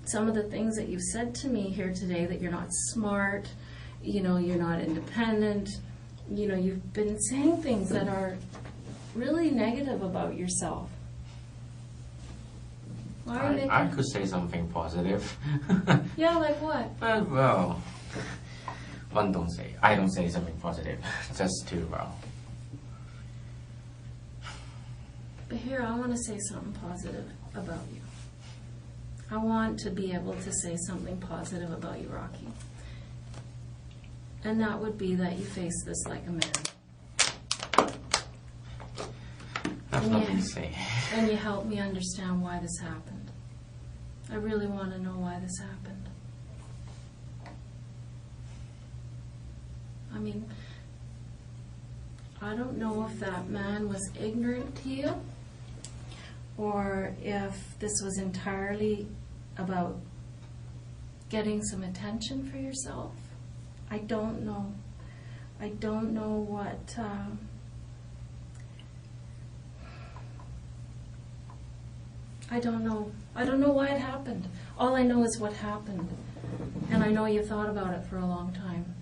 some of the things that you've said to me here today that you're not smart, you're not independent, you've been saying things that are really negative about yourself. Why are you I could say something positive. Yeah, like what? But, well, I don't say something positive, just to, But here, I want to say something positive about you. I want to be able to say something positive about you, Rocky. And that would be that you face this like a man. That's nothing to say. And you help me understand why this happened. I really want to know why this happened. I mean, I don't know if that man was ignorant to you or if this was entirely about getting some attention for yourself. I don't know. I don't know what... I don't know. I don't know why it happened. All I know is what happened. And I know you thought about it for a long time.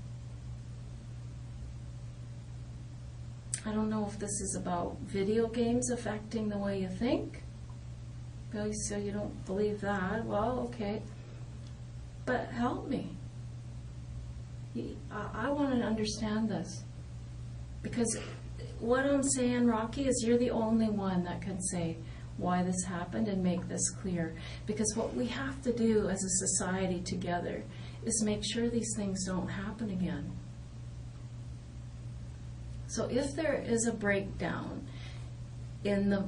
I don't know if this is about video games affecting the way you think. Well, so you don't believe that. Well, okay. But help me. I want to understand this. Because what I'm saying, Rocky, is you're the only one that can say why this happened and make this clear. Because what we have to do as a society together is make sure these things don't happen again. So if there is a breakdown in the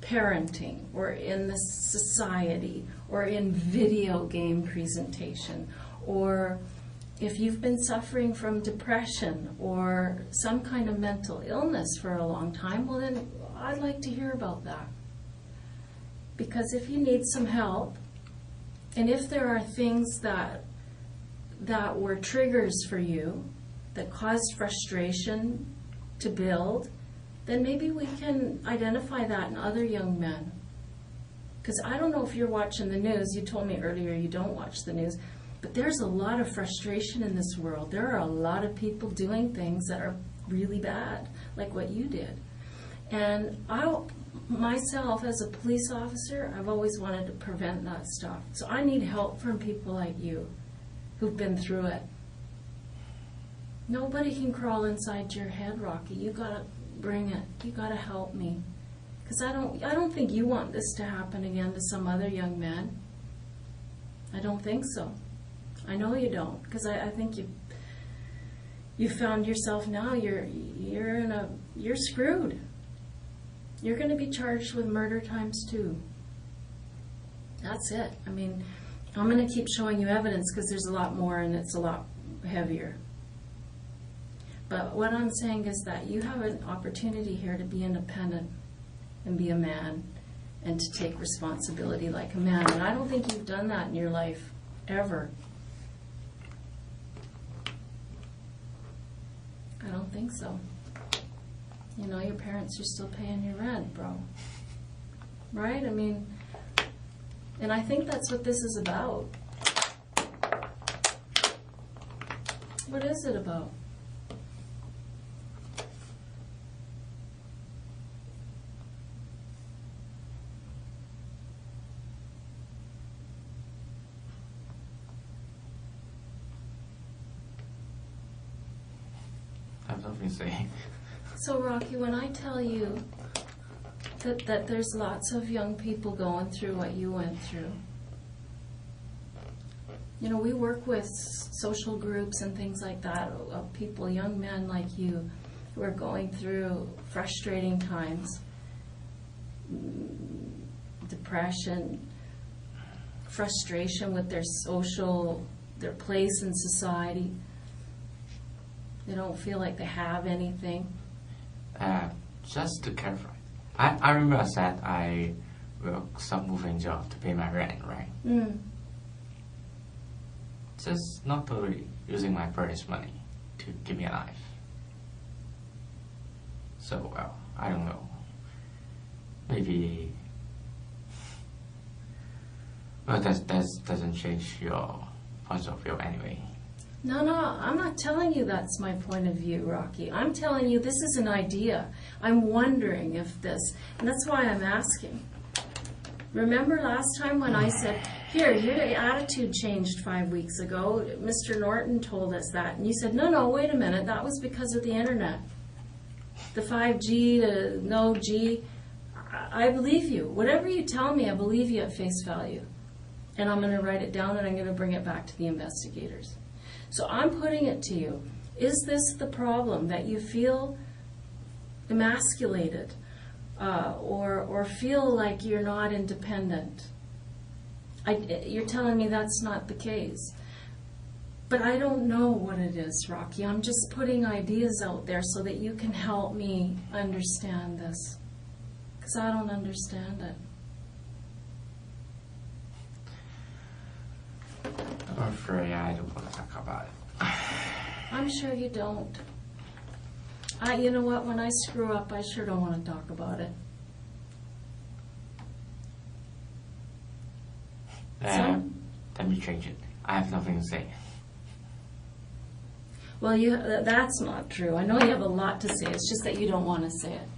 parenting or in the society or in video game presentation, or if you've been suffering from depression or some kind of mental illness for a long time, well then I'd like to hear about that. Because if you need some help, and if there are things that were triggers for you that caused frustration to build, then maybe we can identify that in other young men. Because I don't know if you're watching the news. You told me earlier you don't watch the news. But there's a lot of frustration in this world. There are a lot of people doing things that are really bad, like what you did. And myself, as a police officer, I've always wanted to prevent that stuff. So I need help from people like you who've been through it. Nobody can crawl inside your head, Rocky. You gotta bring it. You gotta help me. Because I don't think you want this to happen again to some other young man. I don't think so. I know you don't. Because I think you found yourself now. You're screwed. You're going to be charged with murder ×2. That's it. I mean, I'm going to keep showing you evidence because there's a lot more and it's a lot heavier. But what I'm saying is that you have an opportunity here to be independent and be a man and to take responsibility like a man. And I don't think you've done that in your life, ever. I don't think so. You know, your parents are still paying your rent, bro. Right? I mean, and I think that's what this is about. What is it about? I have nothing to say. So, Rocky, when I tell you that there's lots of young people going through what you went through, you know, we work with social groups and things like that of people, young men like you, who are going through frustrating times, depression, frustration with their place in society. They don't feel like they have anything. Just to clarify, I remember I said I work some moving job to pay my rent, right? Just not totally using my parents' money to give me a life. So, well, I don't know. Maybe... Well, that doesn't change your point of view anyway. No, I'm not telling you that's my point of view, Rocky. I'm telling you this is an idea. I'm wondering if this, and that's why I'm asking. Remember last time when I said, here, your attitude changed 5 weeks ago. Mr. Norton told us that. And you said, no, wait a minute. That was because of the internet. The 5G, the no G. I believe you. Whatever you tell me, I believe you at face value. And I'm going to write it down and I'm going to bring it back to the investigators. So I'm putting it to you. Is this the problem, that you feel emasculated or feel like you're not independent? You're telling me that's not the case. But I don't know what it is, Rocky. I'm just putting ideas out there so that you can help me understand this. Because I don't understand it. I'm afraid I don't want to talk about it. I'm sure you don't. You know what? When I screw up, I sure don't want to talk about it. Let me change it. I have nothing to say. Well, that's not true. I know you have a lot to say. It's just that you don't want to say it.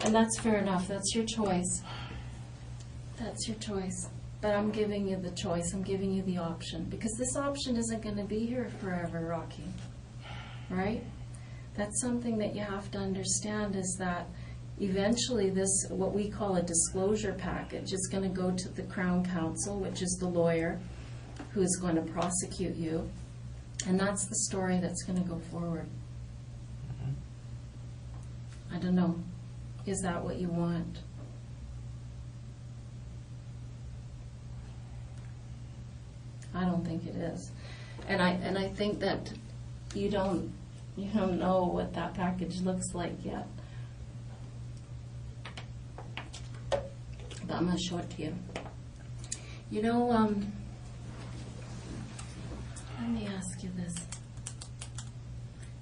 And that's fair enough. That's your choice. That's your choice. But I'm giving you the choice. I'm giving you the option. Because this option isn't going to be here forever, Rocky. Right? That's something that you have to understand, is that eventually this, what we call a disclosure package, is going to go to the Crown Counsel, which is the lawyer who is going to prosecute you. And that's the story that's going to go forward. I don't know. Is that what you want? I don't think it is. And I think that you don't know what that package looks like yet. But I'm going to show it to you. You know, let me ask you this.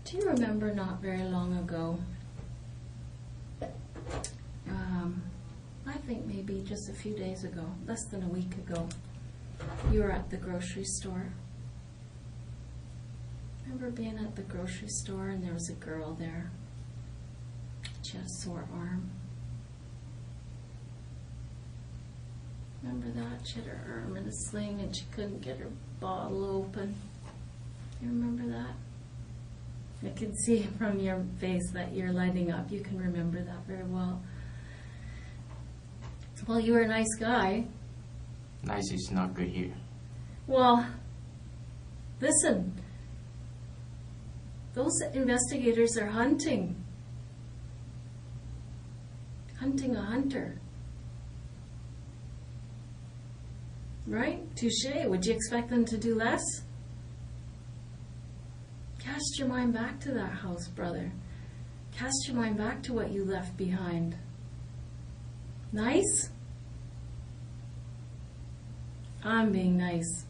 Do you remember not very long ago, I think maybe just a few days ago, less than a week ago, you were at the grocery store? Remember being at the grocery store and there was a girl there? She had a sore arm. Remember that? She had her arm in a sling and she couldn't get her bottle open. You remember that? I can see from your face that you're lighting up. You can remember that very well. Well, you were a nice guy. Nice is not good here. Well, listen. Those investigators are hunting a hunter. Right? Touché. Would you expect them to do less? Cast your mind back to that house, brother. Cast your mind back to what you left behind. Nice? I'm being nice.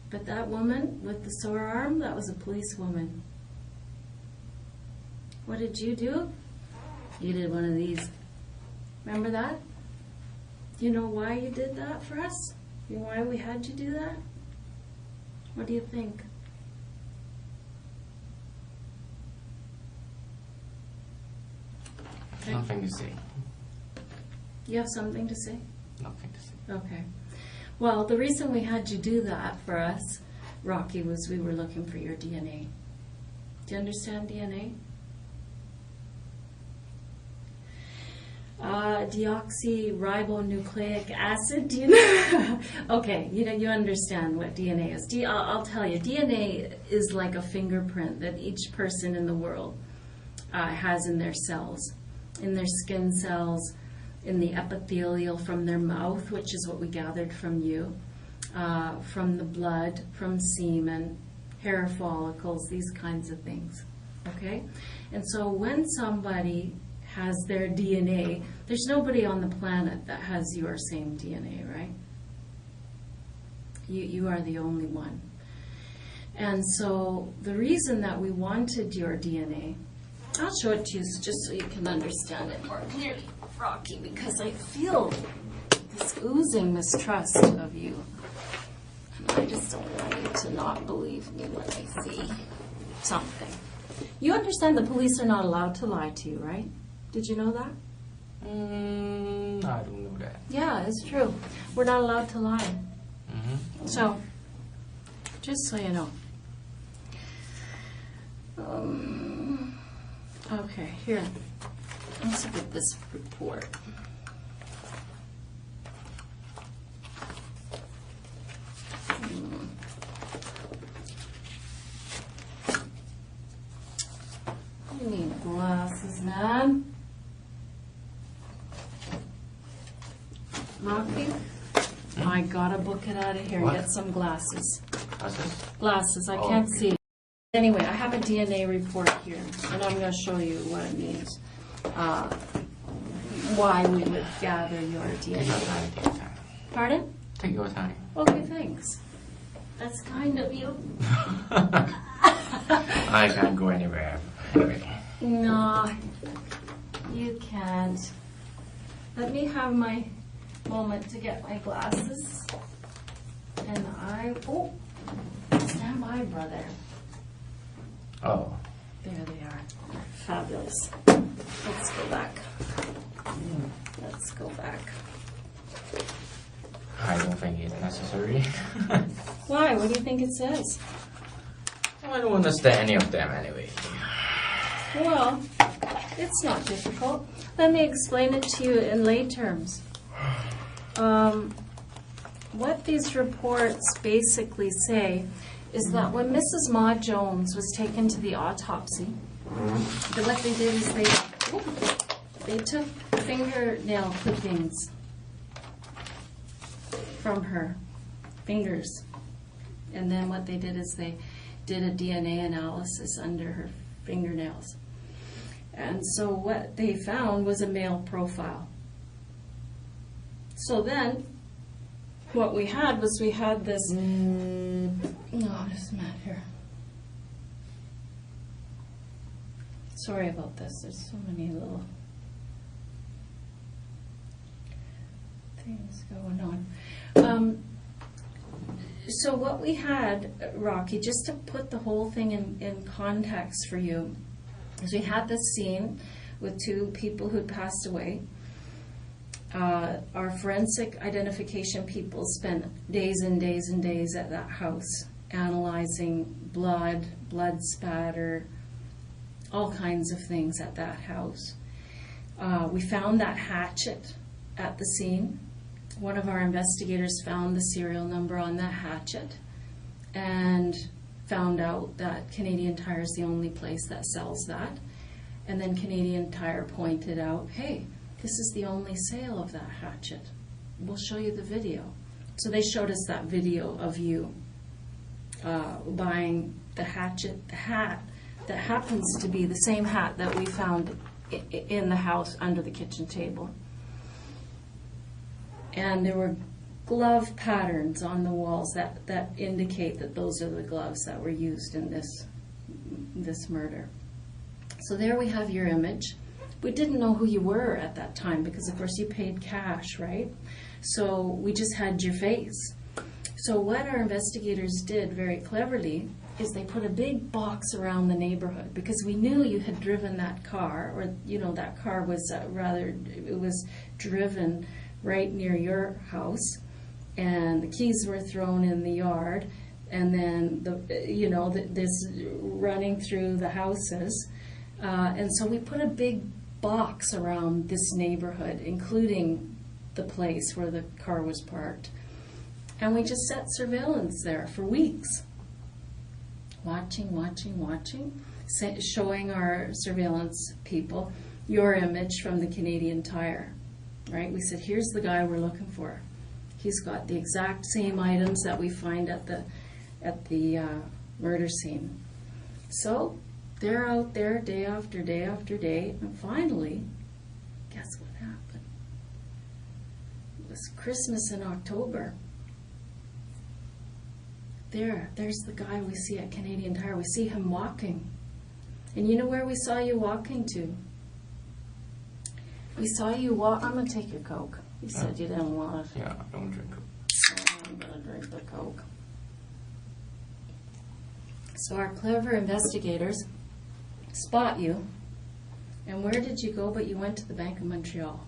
But that woman with the sore arm, that was a policewoman. What did you do? You did one of these. Remember that? Do you know why you did that for us? You know why we had you do that? What do you think? Okay. Nothing to say. You have something to say? Nothing to say. Okay. Well, the reason we had you do that for us, Rocky, was we were looking for your DNA. Do you understand DNA? Deoxyribonucleic acid. Do you know? Okay, you understand what DNA is. I'll tell you, DNA is like a fingerprint that each person in the world has in their cells, in their skin cells, in the epithelial from their mouth, which is what we gathered from you, from the blood, from semen, hair follicles, these kinds of things. Okay? And so when somebody has their DNA, there's nobody on the planet that has your same DNA, right? You are the only one. And so the reason that we wanted your DNA, I'll show it to you just so you can understand it more clearly, Rocky, because I feel this oozing mistrust of you. And I just don't want you to not believe me when I see something. You understand the police are not allowed to lie to you, right? Did you know that? I don't know that. Yeah, it's true. We're not allowed to lie. Mm-hmm. So, just so you know. Okay, here. Let's look at this report. You need glasses, man. Rocky, I gotta book it out of here and What? get some glasses. What's this? Glasses, I Oh, can't okay. see. Anyway, I have a DNA report here, and I'm gonna show you what it means. Why we would gather your Take your DNA. time, take your time. Pardon? Take your time. Okay, thanks. That's kind of you. I can't go anywhere. Anyway. No, you can't. Let me have my moment to get my glasses. And oh, stand by, brother. Oh. There they are. Fabulous. Let's go back. Let's go back. I don't think it's necessary. Why? What do you think it says? I don't understand any of them anyway. Well, it's not difficult. Let me explain it to you in lay terms. What these reports basically say is that when Mrs. Ma Jones was taken to the autopsy, what they did is they took fingernail clippings from her fingers. And then what they did is they did a DNA analysis under her fingernails. And so what they found was a male profile. So then what we had was we had this, no, there's Matt here. Sorry about this, there's so many little things going on. So what we had, Rocky, just to put the whole thing in context for you, is we had this scene with two people who'd passed away. Our forensic identification people spent days and days and days at that house analyzing blood spatter, all kinds of things at that house. We found that hatchet at the scene. One of our investigators found the serial number on that hatchet and found out that Canadian Tire is the only place that sells that. And then Canadian Tire pointed out, hey, this is the only sale of that hatchet. We'll show you the video. So they showed us that video of you buying the hatchet, the hat that happens to be the same hat that we found in the house under the kitchen table. And there were glove patterns on the walls that indicate that those are the gloves that were used in this murder. So there we have your image. We didn't know who you were at that time because, of course, you paid cash, right? So we just had your face. So what our investigators did very cleverly is they put a big box around the neighborhood because we knew you had driven that car, or, that car was it was driven right near your house, and the keys were thrown in the yard, and then this running through the houses, and so we put a big box around this neighborhood, including the place where the car was parked, and we just set surveillance there for weeks, watching, showing our surveillance people your image from the Canadian Tire. Right? We said, here's the guy we're looking for. He's got the exact same items that we find at the murder scene. So they're out there day after day after day, and finally, guess what happened? It was Christmas in October. There's the guy we see at Canadian Tire. We see him walking. And you know where we saw you walking to? We saw you walk. I'm going to take your Coke. You said you didn't want it. Yeah, I don't drink. I'm going to drink the Coke. So our clever investigators spot you. And where did you go? But you went to the Bank of Montreal.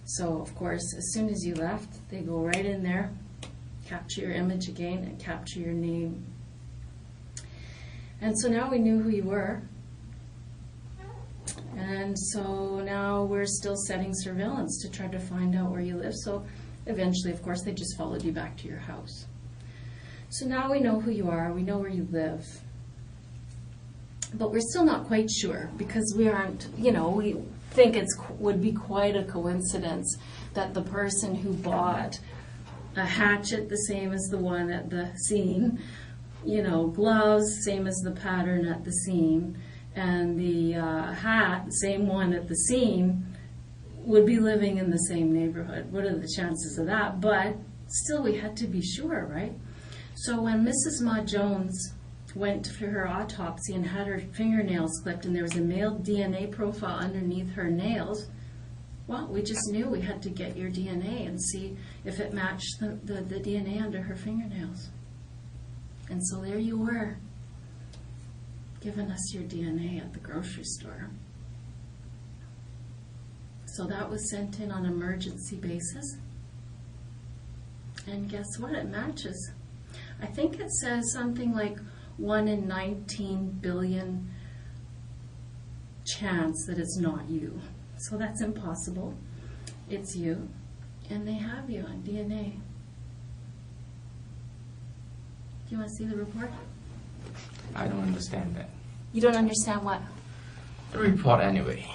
So, of course, as soon as you left, they go right in there, capture your image again, and capture your name. And so now we knew who you were. And so now we're still setting surveillance to try to find out where you live. So eventually, of course, they just followed you back to your house. So now we know who you are, we know where you live. But we're still not quite sure because we aren't, we think would be quite a coincidence that the person who bought a hatchet the same as the one at the scene, gloves, same as the pattern at the scene, and the hat, same one at the scene, would be living in the same neighborhood. What are the chances of that? But still, we had to be sure, right? So when Mrs. Ma Jones went for her autopsy and had her fingernails clipped and there was a male DNA profile underneath her nails, well, we just knew we had to get your DNA and see if it matched the DNA under her fingernails. And so there you were, giving us your DNA at the grocery store. So that was sent in on an emergency basis. And guess what? It matches. I think it says something like 1 in 19 billion chance that it's not you. So that's impossible. It's you. And they have you on DNA. Do you want to see the report? I don't understand that. You don't understand what? The report anyway.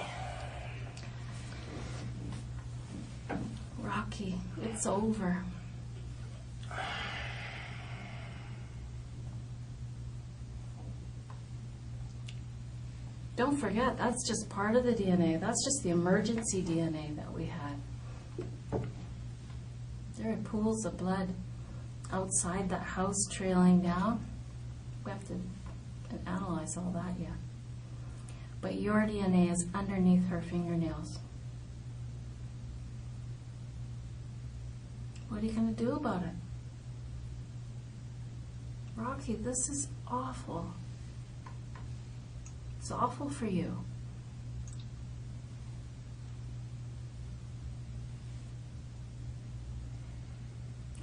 Rocky, it's over. Don't forget, that's just part of the DNA. That's just the emergency DNA that we had. There are pools of blood outside that house trailing down. We have to analyze all that yet. But your DNA is underneath her fingernails. What are you going to do about it? Rocky, this is awful. It's awful for you.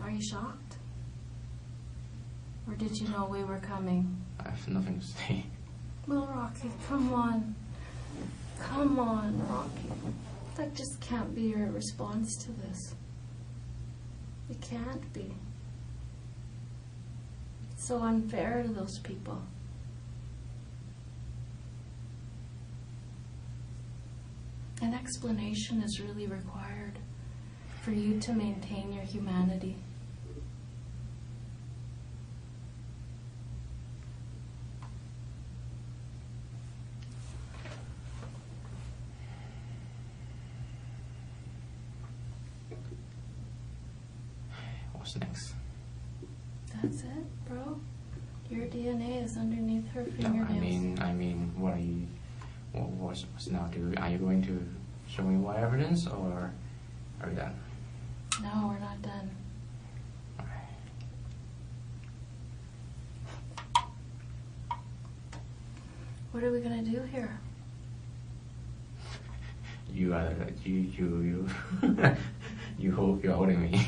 Are you shocked? Or did you know we were coming? I have nothing to say. Well, Rocky, come on. Come on, Rocky. That just can't be your response to this. It can't be. It's so unfair to those people. An explanation is really required for you to maintain your humanity. What's next? That's it, bro. Your DNA is underneath her No, fingernails. I mean, what are you? What's now? Are you going to show me more evidence, or are we done? No, we're not done. Okay. What are we gonna do here? You are you you're holding me.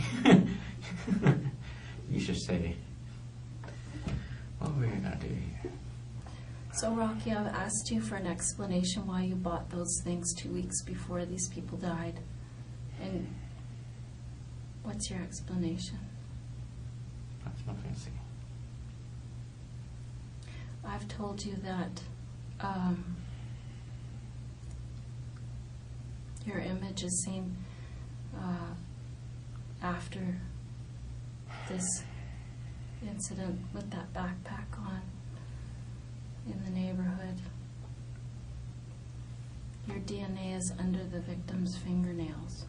You should say, what are we gonna do here? So, Rocky, I've asked you for an explanation why you bought those things 2 weeks before these people died. And what's your explanation? That's nothing to say. I've told you that your image is seen after this incident with that backpack on in the neighborhood. Your DNA is under the victim's fingernails.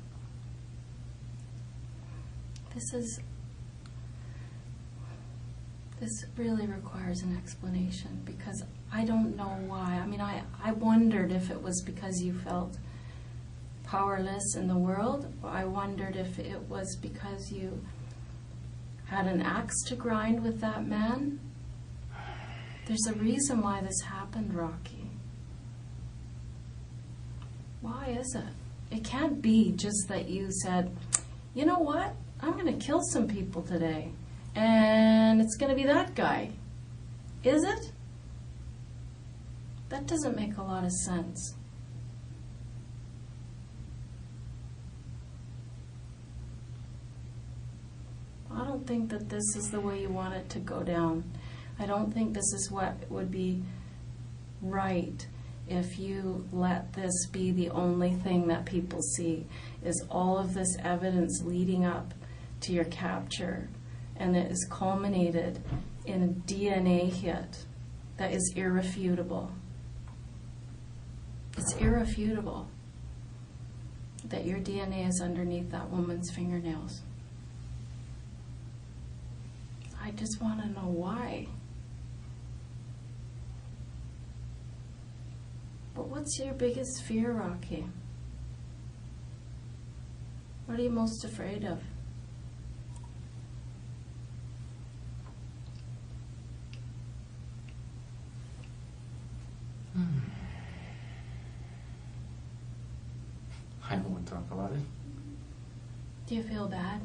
This really requires an explanation because I don't know why. I mean, I wondered if it was because you felt powerless in the world. I wondered if it was because you had an axe to grind with that man. There's a reason why this happened, Rocky. Why is it? It can't be just that you said, you know what? I'm going to kill some people today. And it's going to be that guy. Is it? That doesn't make a lot of sense. I don't think that this is the way you want it to go down. I don't think this is what would be right if you let this be the only thing that people see, is all of this evidence leading up to your capture, and it is culminated in a DNA hit that is irrefutable. It's irrefutable that your DNA is underneath that woman's fingernails. I just want to know why. But what's your biggest fear, Rocky? What are you most afraid of? I don't want to talk about it. Do you feel bad?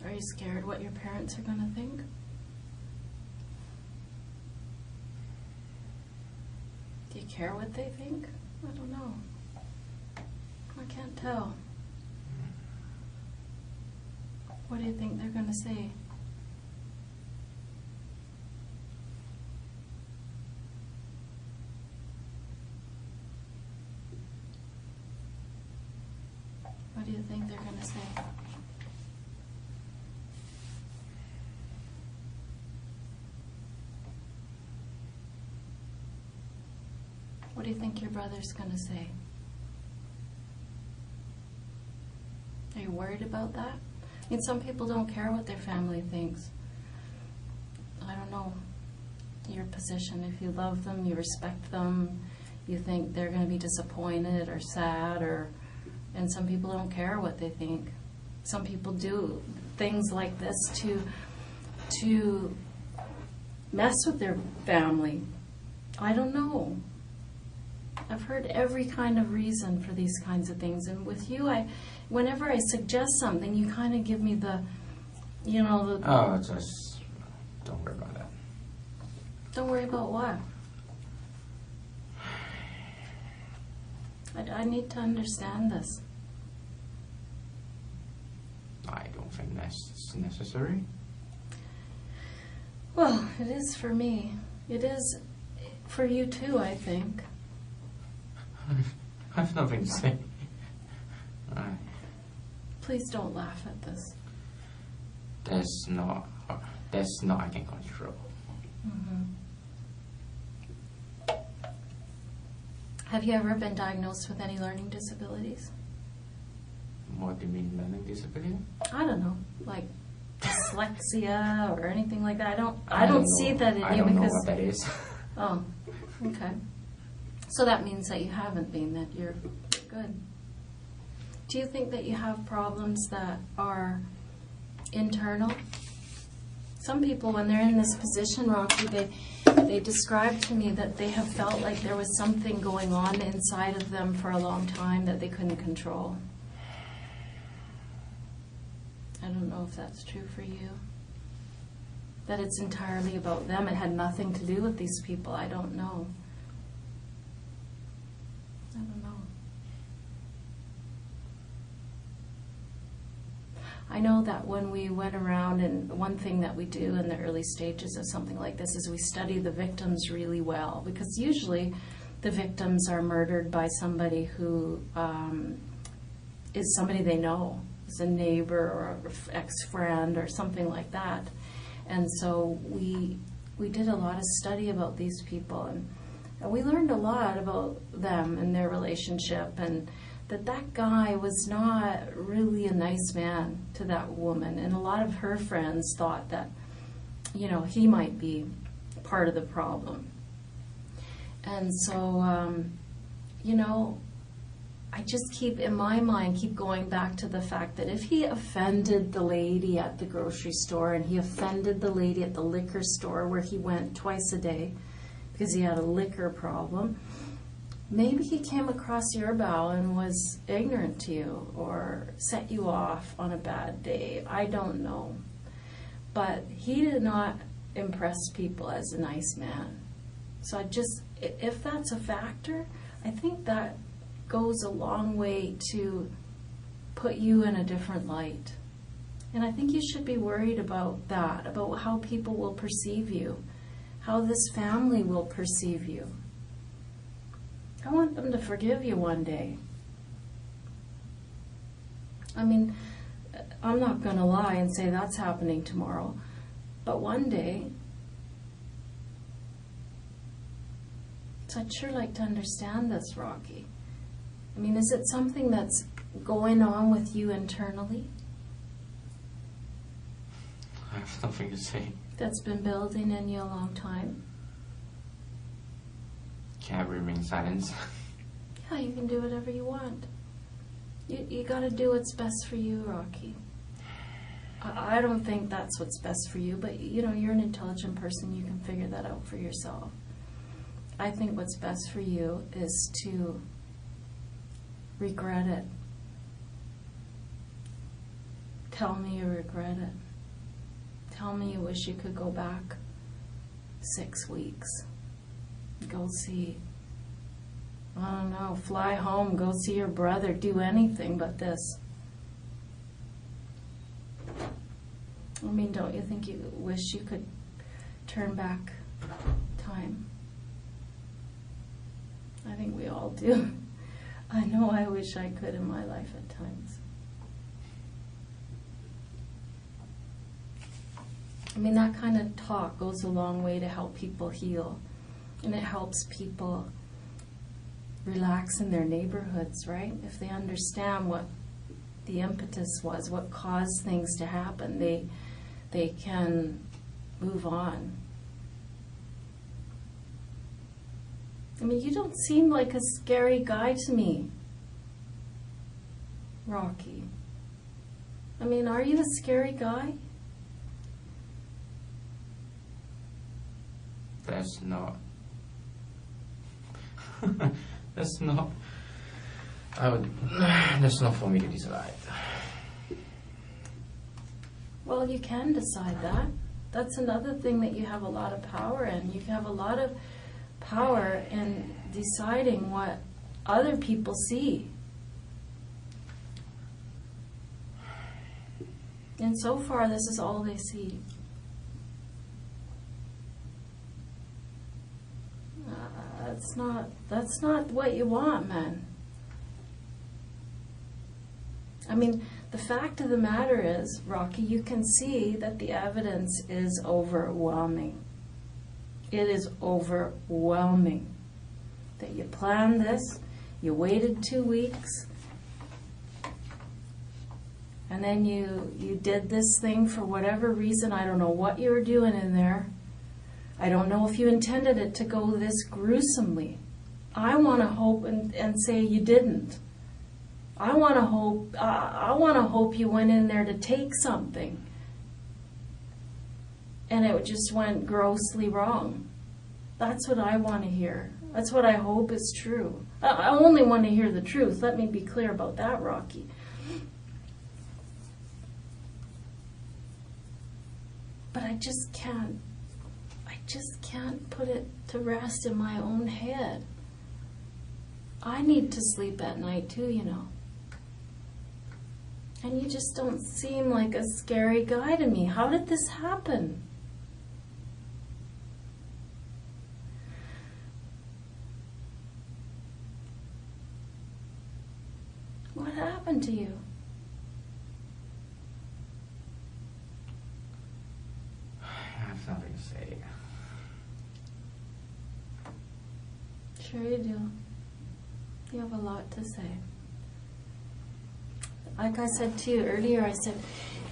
Are you scared what your parents are going to think? Do you care what they think? I don't know. I can't tell. What do you think they're going to say? What do you think they're going to say? What do you think your brother's going to say? Are you worried about that? I mean, some people don't care what their family thinks. I don't know your position. If you love them, you respect them, you think they're going to be disappointed or sad, and some people don't care what they think. Some people do things like this to mess with their family. I don't know. I've heard every kind of reason for these kinds of things, and with you, whenever I suggest something, you kind of give me the. Oh, just don't worry about that. Don't worry about what? I need to understand this. I don't think that's necessary. Well, it is for me. It is for you too, I think. I have nothing to say. Please don't laugh at this. That's not I can control. Mm-hmm. Have you ever been diagnosed with any learning disabilities? What do you mean, learning disability? I don't know, like dyslexia or anything like that. I don't see that in you I don't know because. what that is. Oh, okay. So that means that you haven't been, that you're good. Do you think that you have problems that are internal? Some people, when they're in this position, Rocky, they describe to me that they have felt like there was something going on inside of them for a long time that they couldn't control. I don't know if that's true for you. That it's entirely about them. It had nothing to do with these people. I don't know. I don't know. I know that when we went around, and one thing that we do in the early stages of something like this is we study the victims really well, because usually the victims are murdered by somebody who is somebody they know, is a neighbor or an ex-friend or something like that. And so we did a lot of study about these people, and we learned a lot about them and their relationship, and that guy was not really a nice man to that woman. And a lot of her friends thought that, he might be part of the problem. And so, I just keep, in my mind, keep going back to the fact that if he offended the lady at the grocery store, and he offended the lady at the liquor store where he went twice a day because he had a liquor problem, maybe he came across your bow and was ignorant to you or set you off on a bad day. I don't know. But he did not impress people as a nice man. So if that's a factor, I think that goes a long way to put you in a different light. And I think you should be worried about that, about how people will perceive you, how this family will perceive you. I want them to forgive you one day. I mean, I'm not going to lie and say that's happening tomorrow, but one day. So I'd sure like to understand this, Rocky. I mean, is it something that's going on with you internally? I have nothing to say. That's been building in you a long time? Can I remain silent? Yeah, you can do whatever you want. You got to do what's best for you, Rocky. I don't think that's what's best for you, but you know, you're an intelligent person. You can figure that out for yourself. I think what's best for you is to regret it. Tell me you regret it. Tell me you wish you could go back 6 weeks. Go see, I don't know, fly home, go see your brother, do anything but this. I mean, don't you think you wish you could turn back time? I think we all do. I know I wish I could in my life at times. I mean, that kind of talk goes a long way to help people heal. And it helps people relax in their neighborhoods, right? If they understand what the impetus was, what caused things to happen, they can move on. I mean, you don't seem like a scary guy to me, Rocky. I mean, are you a scary guy? That's not. That's not. That's not for me to decide. Well, you can decide that. That's another thing that you have a lot of power in. You have a lot of power in deciding what other people see. And so far, this is all they see. That's not what you want, man. I mean, the fact of the matter is, Rocky, you can see that the evidence is overwhelming. It is overwhelming. That you planned this, you waited 2 weeks, and then you did this thing for whatever reason. I don't know what you were doing in there. I don't know if you intended it to go this gruesomely. I want to hope and say you didn't. I want to hope you went in there to take something, and it just went grossly wrong. That's what I want to hear. That's what I hope is true. I only want to hear the truth. Let me be clear about that, Rocky. But I just can't put it to rest in my own head. I need to sleep at night too, you know. And you just don't seem like a scary guy to me. How did this happen? What happened to you? I have nothing to say. Sure you do. You have a lot to say. Like I said to you earlier, I said,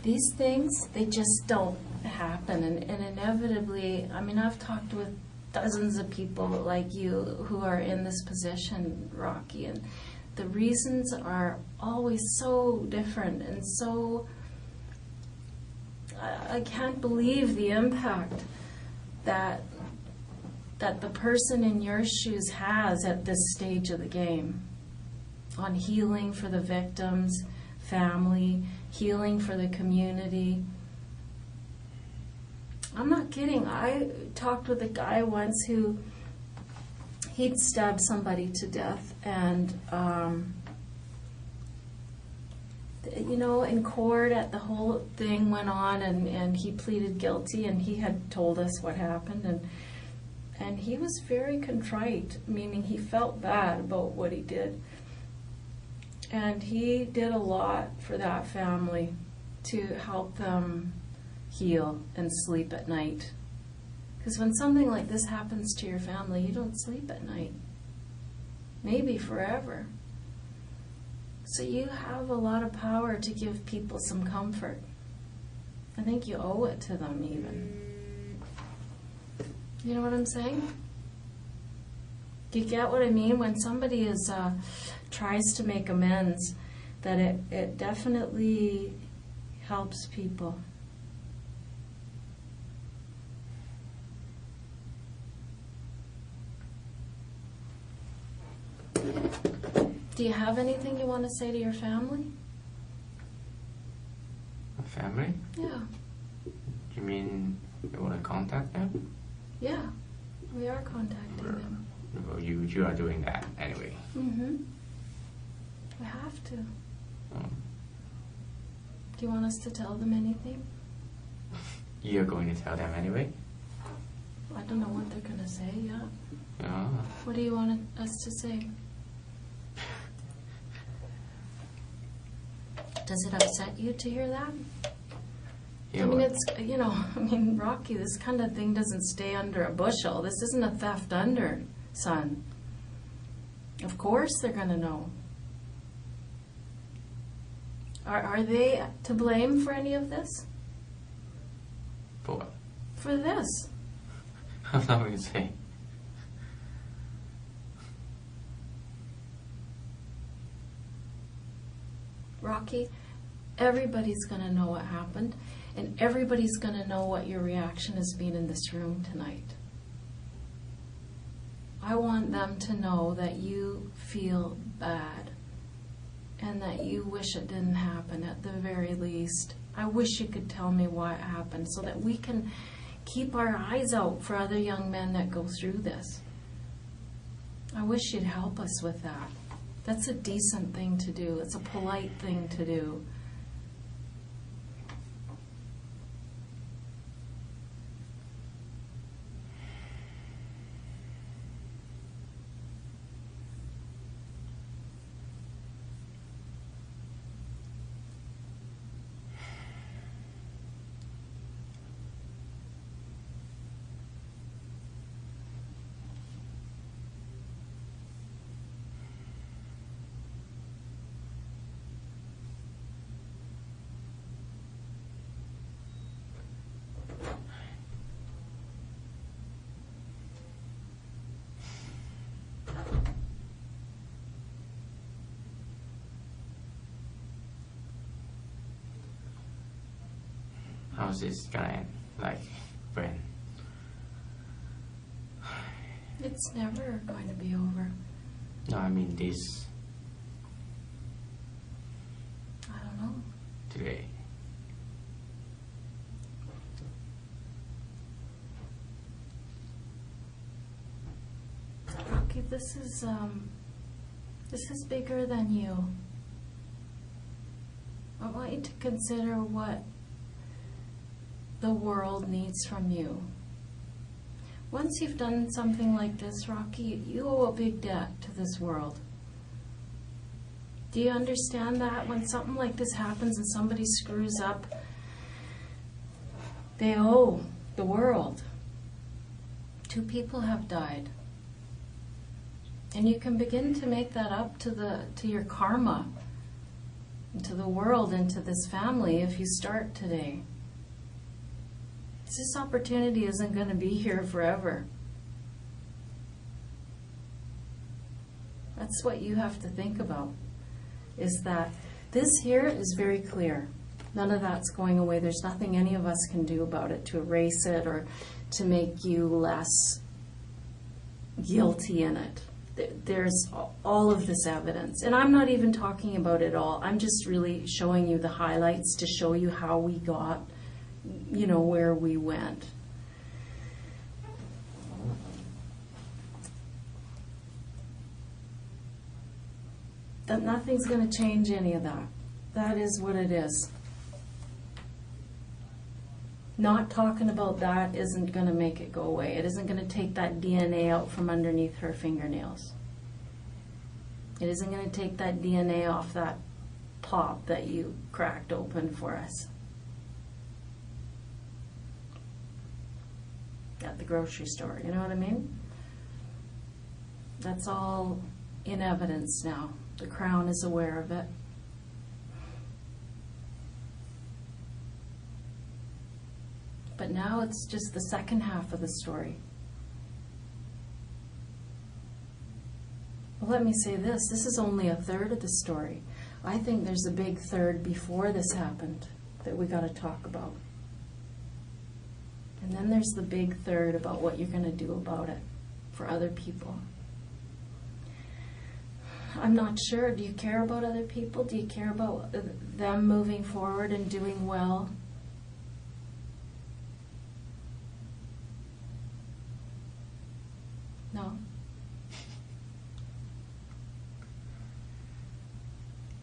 these things, they just don't happen. And inevitably, I mean, I've talked with dozens of people like you who are in this position, Rocky, and the reasons are always so different and so... I can't believe the impact that the person in your shoes has at this stage of the game on healing for the victims, family, healing for the community. I'm not kidding. I talked with a guy once who he'd stabbed somebody to death, and you know, in court, the whole thing went on, and he pleaded guilty, and he had told us what happened, and he was very contrite, meaning he felt bad about what he did. And he did a lot for that family to help them heal and sleep at night. Because when something like this happens to your family, you don't sleep at night. Maybe forever. So you have a lot of power to give people some comfort. I think you owe it to them even. You know what I'm saying? Do you get what I mean? When somebody tries to make amends, that it definitely helps people. Do you have anything you want to say to your family? My family? Yeah. You mean you want to contact them? Yeah. We are contacting them. Well, you are doing that anyway. Mm-hmm. We have to. Um, Do you want us to tell them anything? You're going to tell them anyway? I don't know what they're going to say, yeah. Yeah. What do you want us to say? Does it upset you to hear that? Yeah, I mean, what? it's, you know, I mean, Rocky, this kind of thing doesn't stay under a bushel. This isn't a theft under, son. Of course they're going to know. Are they to blame for any of this? For what? For this? I'm not going to say. Rocky, everybody's going to know what happened, and everybody's going to know what your reaction has been in this room tonight. I want them to know that you feel bad and that you wish it didn't happen at the very least. I wish you could tell me why it happened so that we can keep our eyes out for other young men that go through this. I wish you'd help us with that. That's a decent thing to do. It's a polite thing to do. How's this gonna end? Like, when? It's never going to be over. No, I mean this I don't know. today. Rocky, this is bigger than you. I want you to consider what the world needs from you. Once you've done something like this, Rocky, you owe a big debt to this world. Do you understand that? When something like this happens and somebody screws up, they owe the world. 2 people have died. And you can begin to make that up to your karma, to the world, and to this family if you start today. This opportunity isn't going to be here forever. That's what you have to think about, is that this here is very clear. None of that's going away. There's nothing any of us can do about it to erase it or to make you less guilty in it. There's all of this evidence. And I'm not even talking about it all. I'm just really showing you the highlights to show you how we got, you know, where we went. that nothing's going to change any of that. That is what it is. Not talking about that isn't going to make it go away. It isn't going to take that DNA out from underneath her fingernails. It isn't going to take that DNA off that pop that you cracked open for us at the grocery store. You know what I mean? That's all in evidence now. The Crown is aware of it. But now it's just the second half of the story. Well, let me say this. This is only a third of the story. I think there's a big third before this happened that we got to talk about. And then there's the big third about what you're going to do about it for other people. I'm not sure. Do you care about other people? Do you care about them moving forward and doing well? No?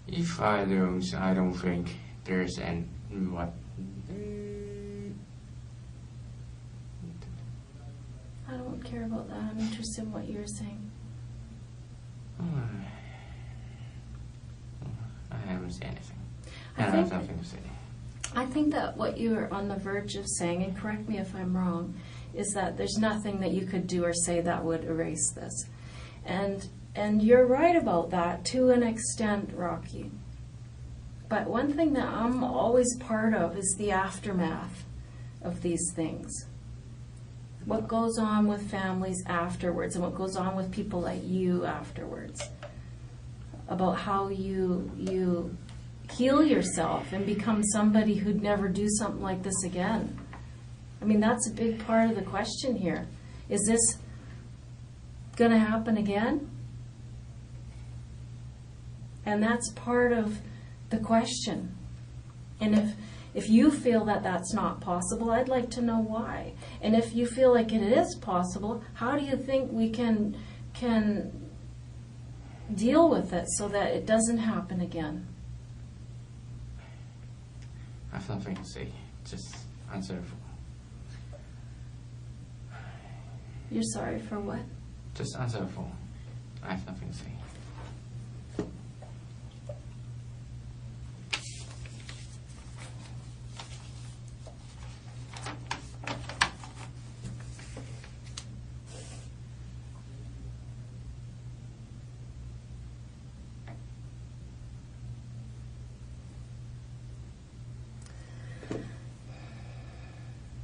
If I don't think there's an what. I don't care about that. I'm interested in what you're saying. I haven't said anything. I I have think- nothing to say. I think that what you're on the verge of saying, and correct me if I'm wrong, is that there's nothing that you could do or say that would erase this. And you're right about that to an extent, Rocky. But one thing that I'm always part of is the aftermath of these things. What goes on with families afterwards and what goes on with people like you afterwards. About how you heal yourself and become somebody who'd never do something like this again. I mean, that's a big part of the question here. Is this going to happen again? And that's part of the question. And if you feel that that's not possible, I'd like to know why. And if you feel like it is possible, how do you think we can deal with it so that it doesn't happen again? I have nothing to say. Just answer the phone. You're sorry for what? Just answer the phone. I have nothing to say.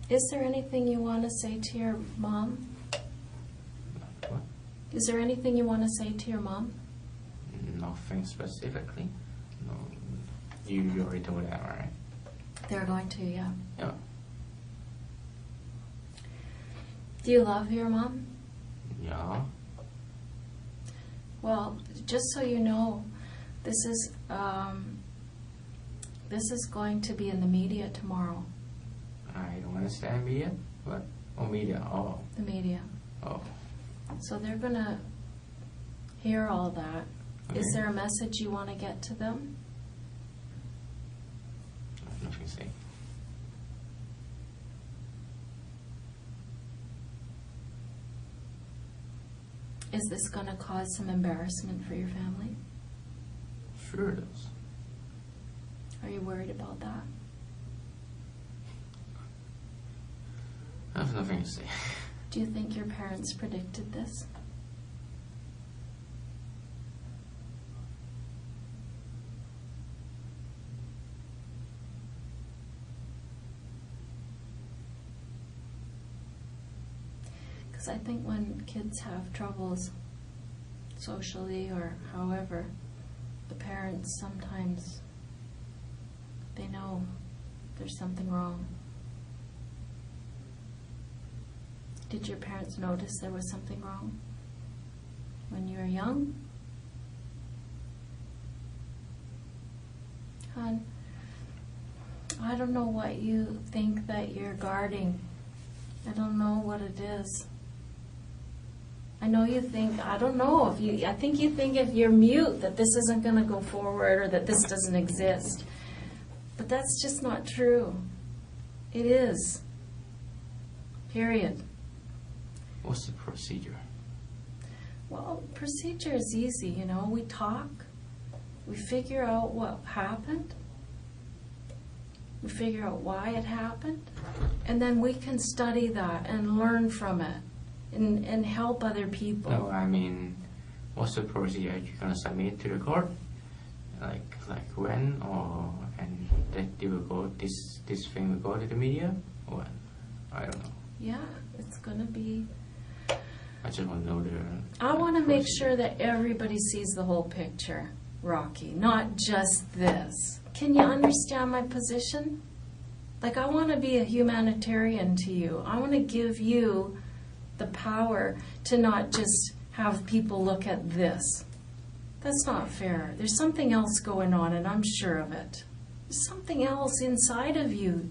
Is there anything you want to say to your mom? What? Is there anything you want to say to your mom? Nothing specifically. No, you already told that, right? They're going to, yeah. Yeah. Do you love your mom? Yeah. Well, just so you know, this is going to be in the media tomorrow. I don't understand media. What? Oh, media. Oh. The media. Oh. So they're going to hear all that. Okay. Is there a message you want to get to them? I have nothing to say. Is this going to cause some embarrassment for your family? Sure it is. Are you worried about that? I have nothing to say. Do you think your parents predicted this? Because I think when kids have troubles socially or however, the parents sometimes, they know there's something wrong. Did your parents notice there was something wrong when you were young? Hon, I don't know what you think that you're guarding. I don't know what it is. I know you think, I don't know, I think you think if you're mute that this isn't going to go forward or that this doesn't exist. But that's just not true. It is. Period. What's the procedure? Well, procedure is easy, you know. We talk. We figure out what happened. We figure out why it happened. And then we can study that and learn from it and help other people. No, I mean, what's the procedure? You're gonna submit to the court, like when, or and that you will go this thing will go to the media, or what? I don't know. Yeah, it's gonna be. I just want to know the. I want to make procedure. sure that everybody sees the whole picture, Rocky, not just this. Can you understand my position? Like, I want to be a humanitarian to you. I want to give you the power to not just have people look at this. That's not fair. There's something else going on, and I'm sure of it. There's something else inside of you.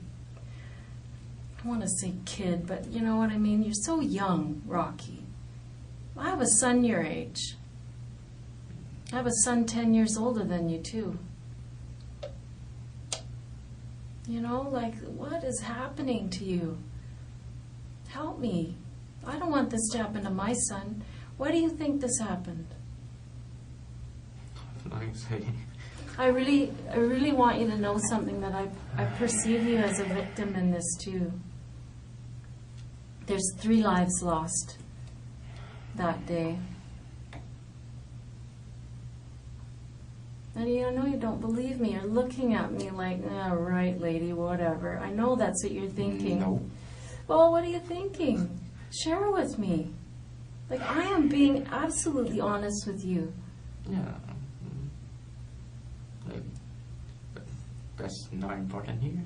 I want to say kid, but you know what I mean? You're so young, Rocky. I have a son your age. I have a son 10 years older than you, too. You know, like, what is happening to you? Help me. I don't want this to happen to my son. Why do you think this happened? Nothing to say. I really want you to know something, that I perceive you as a victim in this, too. There's 3 lives lost that day. And I know you don't believe me. You're looking at me like, right, lady, whatever. I know that's what you're thinking. No. Well, what are you thinking? Share with me. Like, I am being absolutely honest with you. Yeah. Like, but that's not important here.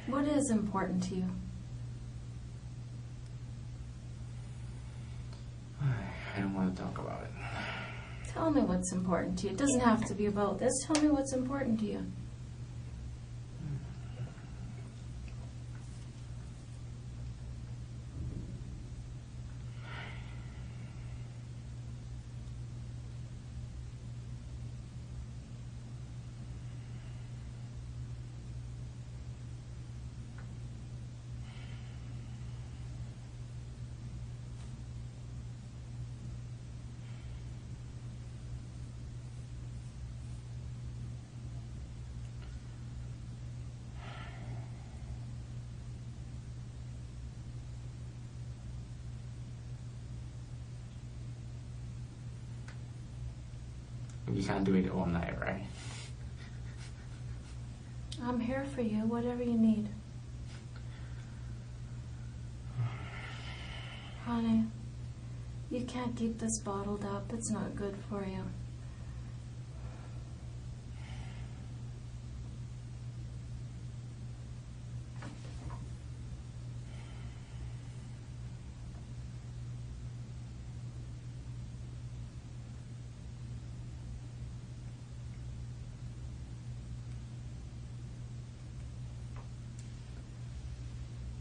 What is important to you? I don't want to talk about it. Tell me what's important to you. It doesn't have to be about this. Tell me what's important to you. We can't do it all night, right? I'm here for you, whatever you need. Honey, you can't keep this bottled up. It's not good for you.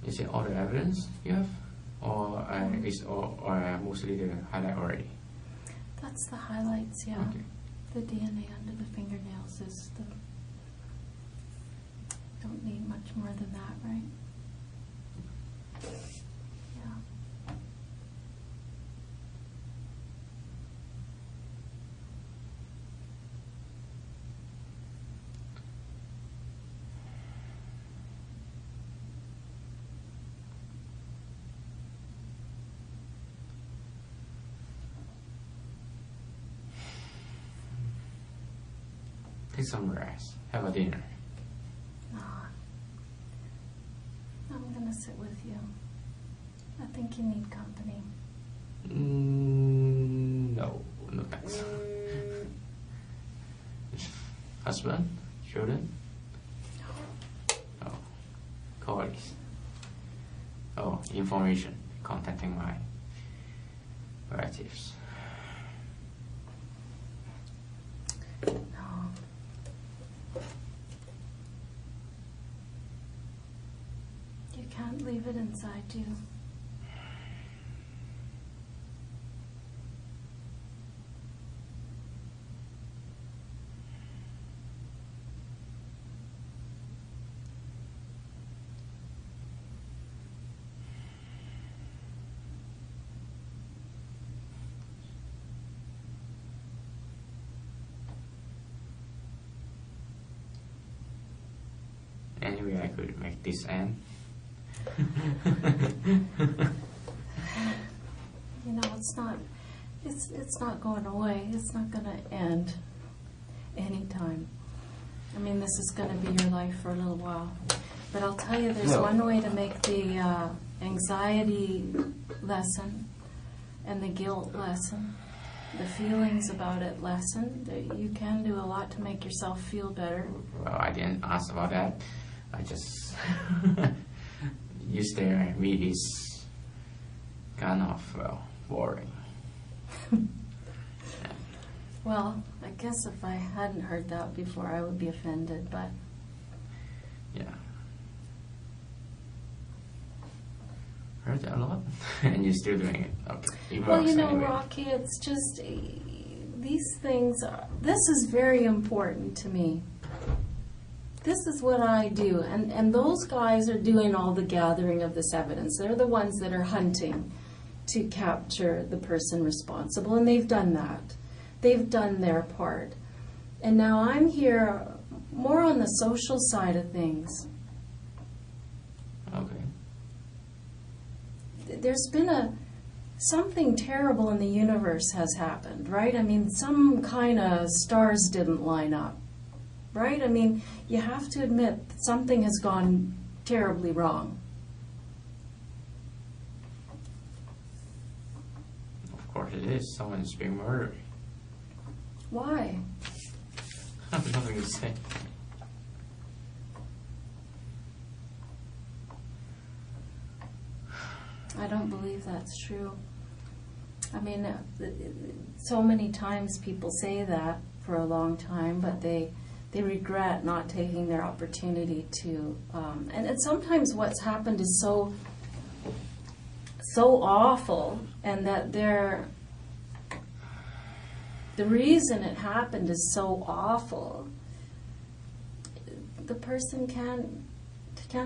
Is it all the evidence you have? Or is or mostly the highlight already? That's the highlights, yeah. Okay. The DNA under the fingernails is the... Don't need much more than that, right? Yeah. Take some rest. Have a dinner. Ah. I'm gonna sit with you. I think you need company. No, no thanks. Husband? Children? Oh, colleagues. Oh, information. Contacting my relatives. No. You can't leave it inside you. Anyway, I could make this end. You know, it's not going away. It's not going to end anytime. I mean, this is going to be your life for a little while. But I'll tell you, there's No. one way to make the anxiety lessen and the guilt lessen, the feelings about it lessen. That you can do a lot to make yourself feel better. Well, I didn't ask about that. I just you stare at me is kind of boring. Well, I guess if I hadn't heard that before, I would be offended, but Yeah. Heard that a lot, and you're still doing it. Okay. It well, works you know, anyway. Rocky, it's just these things. This is very important to me. This is what I do, and those guys are doing all the gathering of this evidence. They're the ones that are hunting to capture the person responsible, and they've done that. They've done their part. And now I'm here more on the social side of things. Okay. There's been something terrible in the universe has happened, right? I mean, some kind of stars didn't line up, right? I mean, you have to admit that something has gone terribly wrong. Of course it is. Someone's being murdered. Why? I have nothing to say. I don't believe that's true. I mean, so many times people say that for a long time, but they regret not taking their opportunity to. And sometimes what's happened is so awful, and that the reason it happened is so awful. The person can't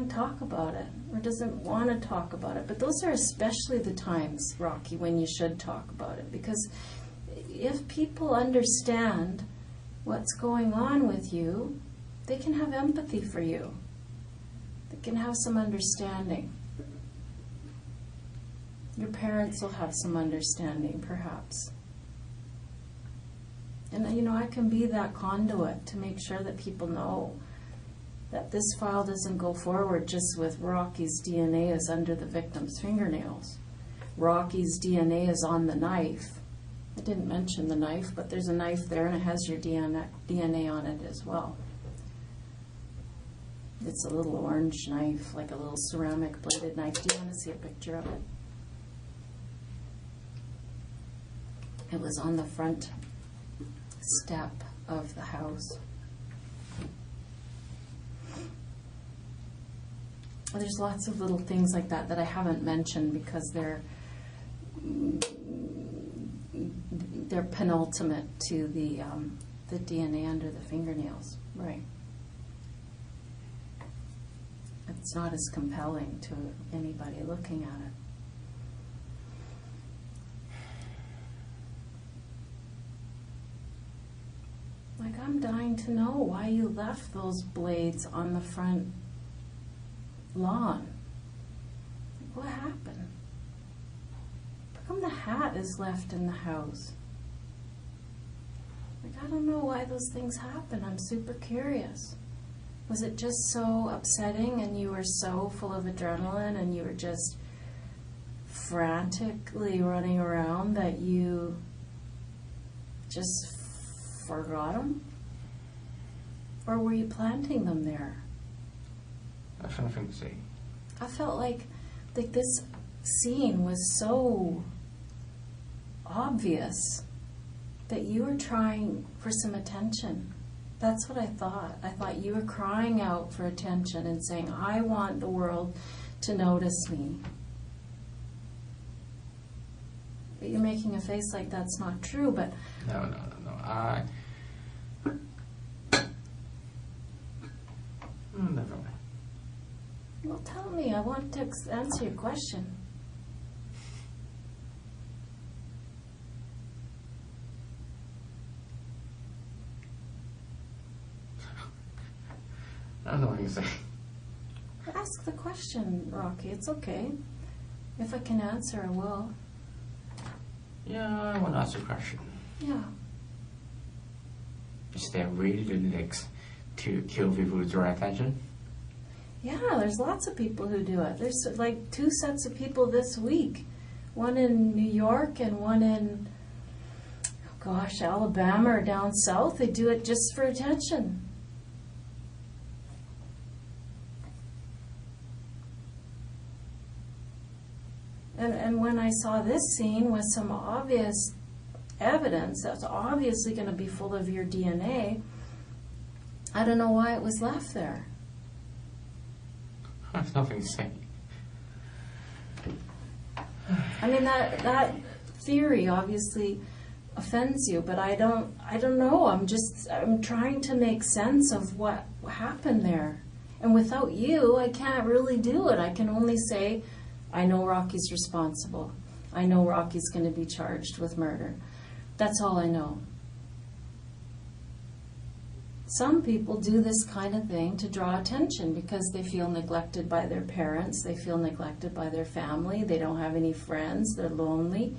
talk about it or doesn't want to talk about it. But those are especially the times, Rocky, when you should talk about it. Because if people understand what's going on with you, they can have empathy for you. They can have some understanding. Your parents will have some understanding, perhaps. And, you know, I can be that conduit to make sure that people know that this file doesn't go forward just with Rocky's DNA is under the victim's fingernails. Rocky's DNA is on the knife. I didn't mention the knife, but there's a knife there and it has your DNA on it as well. It's a little orange knife, like a little ceramic bladed knife. Do you want to see a picture of it? It was on the front step of the house. There's lots of little things like that that I haven't mentioned because they're penultimate to the DNA under the fingernails, right? It's not as compelling to anybody looking at it. Like, I'm dying to know why you left those blades on the front lawn. What happened? How come the hat is left in the house? Like, I don't know why those things happen. I'm super curious. Was it just so upsetting and you were so full of adrenaline and you were just frantically running around that you just forgot them? Or were you planting them there? I have nothing to say. I felt like this scene was so obvious that you were trying for some attention. That's what I thought. I thought you were crying out for attention and saying, I want the world to notice me. But you're making a face like that's not true, but... No. Never mind. Well, tell me. I want to answer your question. I don't know what you say. ask the question, Rocky. It's okay. If I can answer, I will. Yeah, I want to ask a question. Yeah. Is there really the next to kill people to draw attention? Yeah, there's lots of people who do it. There's like 2 sets of people this week. One in New York and one in, Alabama or down south. They do it just for attention. And when I saw this scene with some obvious evidence that's obviously going to be full of your DNA, I don't know why it was left there. I have nothing to say. I mean, that theory obviously offends you, but I don't know. I'm trying to make sense of what happened there. And without you, I can't really do it. I can only say, I know Rocky's responsible. I know Rocky's going to be charged with murder. That's all I know. Some people do this kind of thing to draw attention because they feel neglected by their parents, they feel neglected by their family, they don't have any friends, they're lonely,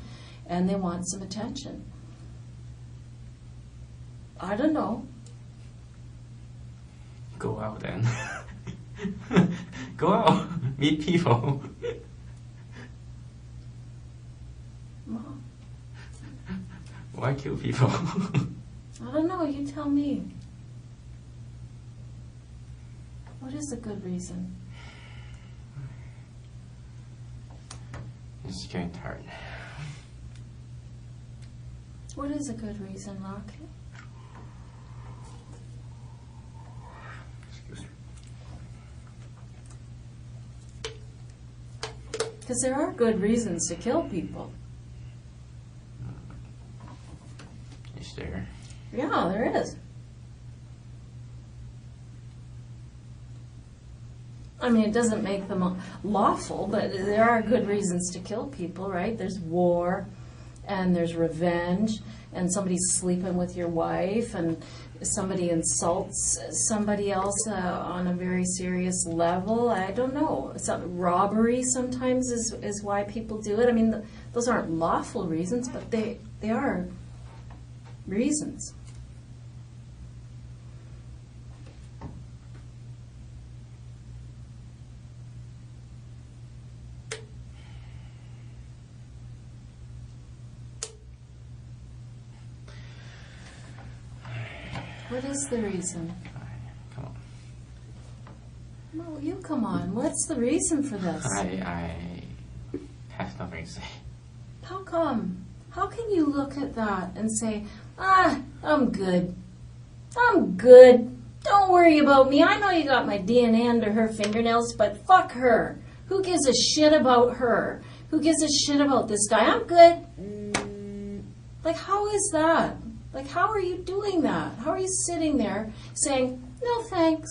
and they want some attention. I don't know. Go out then. Go out. Meet people. Mom, Why kill people? I don't know, you tell me. What is a good reason? It's getting tired. What is a good reason, Rocky? Excuse me. Because there are good reasons to kill people. Is there? Yeah, there is. I mean, it doesn't make them lawful, but there are good reasons to kill people, right? There's war, and there's revenge, and somebody's sleeping with your wife, and somebody insults somebody else on a very serious level. I don't know. Robbery sometimes is why people do it. I mean, those aren't lawful reasons, but they are reasons. What is the reason? Come on. No, you come on. What's the reason for this? I have nothing to say. How come? How can you look at that and say, I'm good. I'm good. Don't worry about me. I know you got my DNA under her fingernails, but fuck her. Who gives a shit about her? Who gives a shit about this guy? I'm good. Like, how is that? Like, how are you doing that? How are you sitting there saying, no thanks?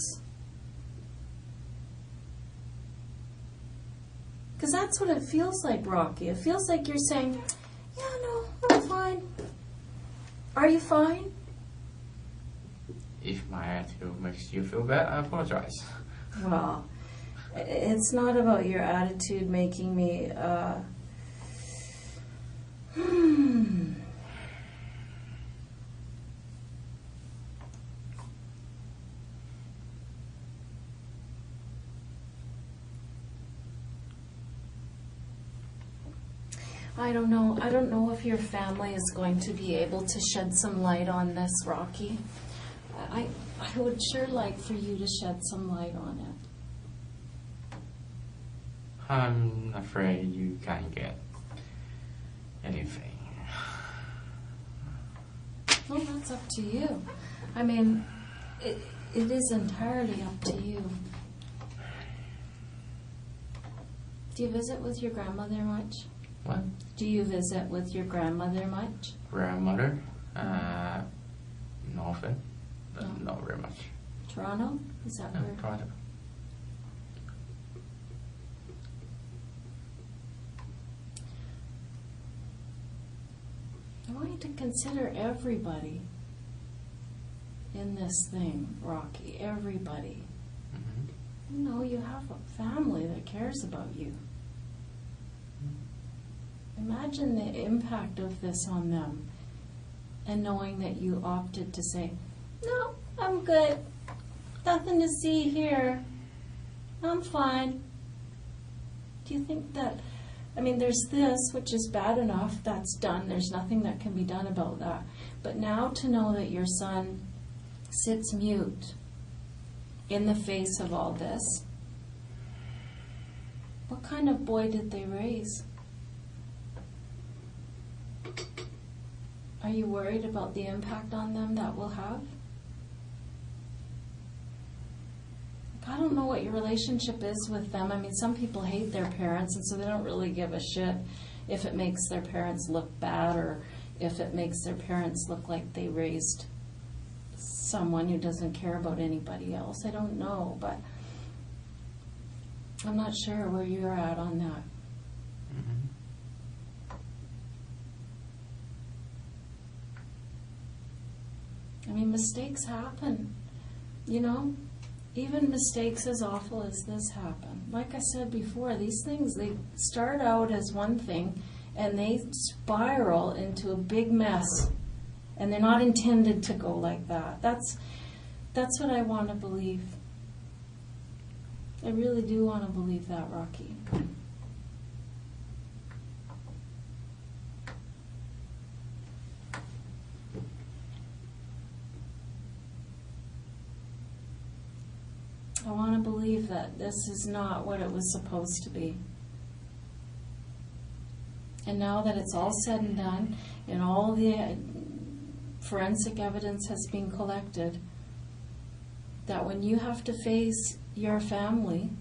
Because that's what it feels like, Rocky. It feels like you're saying, yeah, no, I'm fine. Are you fine? If my attitude makes you feel bad, I apologize. Well, it's not about your attitude making me, I don't know. I don't know if your family is going to be able to shed some light on this, Rocky. I would sure like for you to shed some light on it. I'm afraid you can't get anything. Well, that's up to you. I mean, it is entirely up to you. Do you visit with your grandmother much? What? Do you visit with your grandmother much? Grandmother? Not often, but not very much. Toronto? Is that where? Toronto. I want you to consider everybody in this thing, Rocky. Everybody. Mm-hmm. You have a family that cares about you. Imagine the impact of this on them, and knowing that you opted to say, no, I'm good. Nothing to see here. I'm fine. Do you think that, there's this, which is bad enough, that's done. There's nothing that can be done about that. But now to know that your son sits mute in the face of all this, what kind of boy did they raise? Are you worried about the impact on them that will have? I don't know what your relationship is with them. Some people hate their parents, and so they don't really give a shit if it makes their parents look bad or if it makes their parents look like they raised someone who doesn't care about anybody else. I don't know, but I'm not sure where you're at on that. Mistakes happen, Even mistakes as awful as this happen. Like I said before, these things, they start out as one thing and they spiral into a big mess. And they're not intended to go like that. That's what I want to believe. I really do want to believe that, Rocky. I want to believe that this is not what it was supposed to be. And now that it's all said and done, and all the forensic evidence has been collected, that when you have to face your family,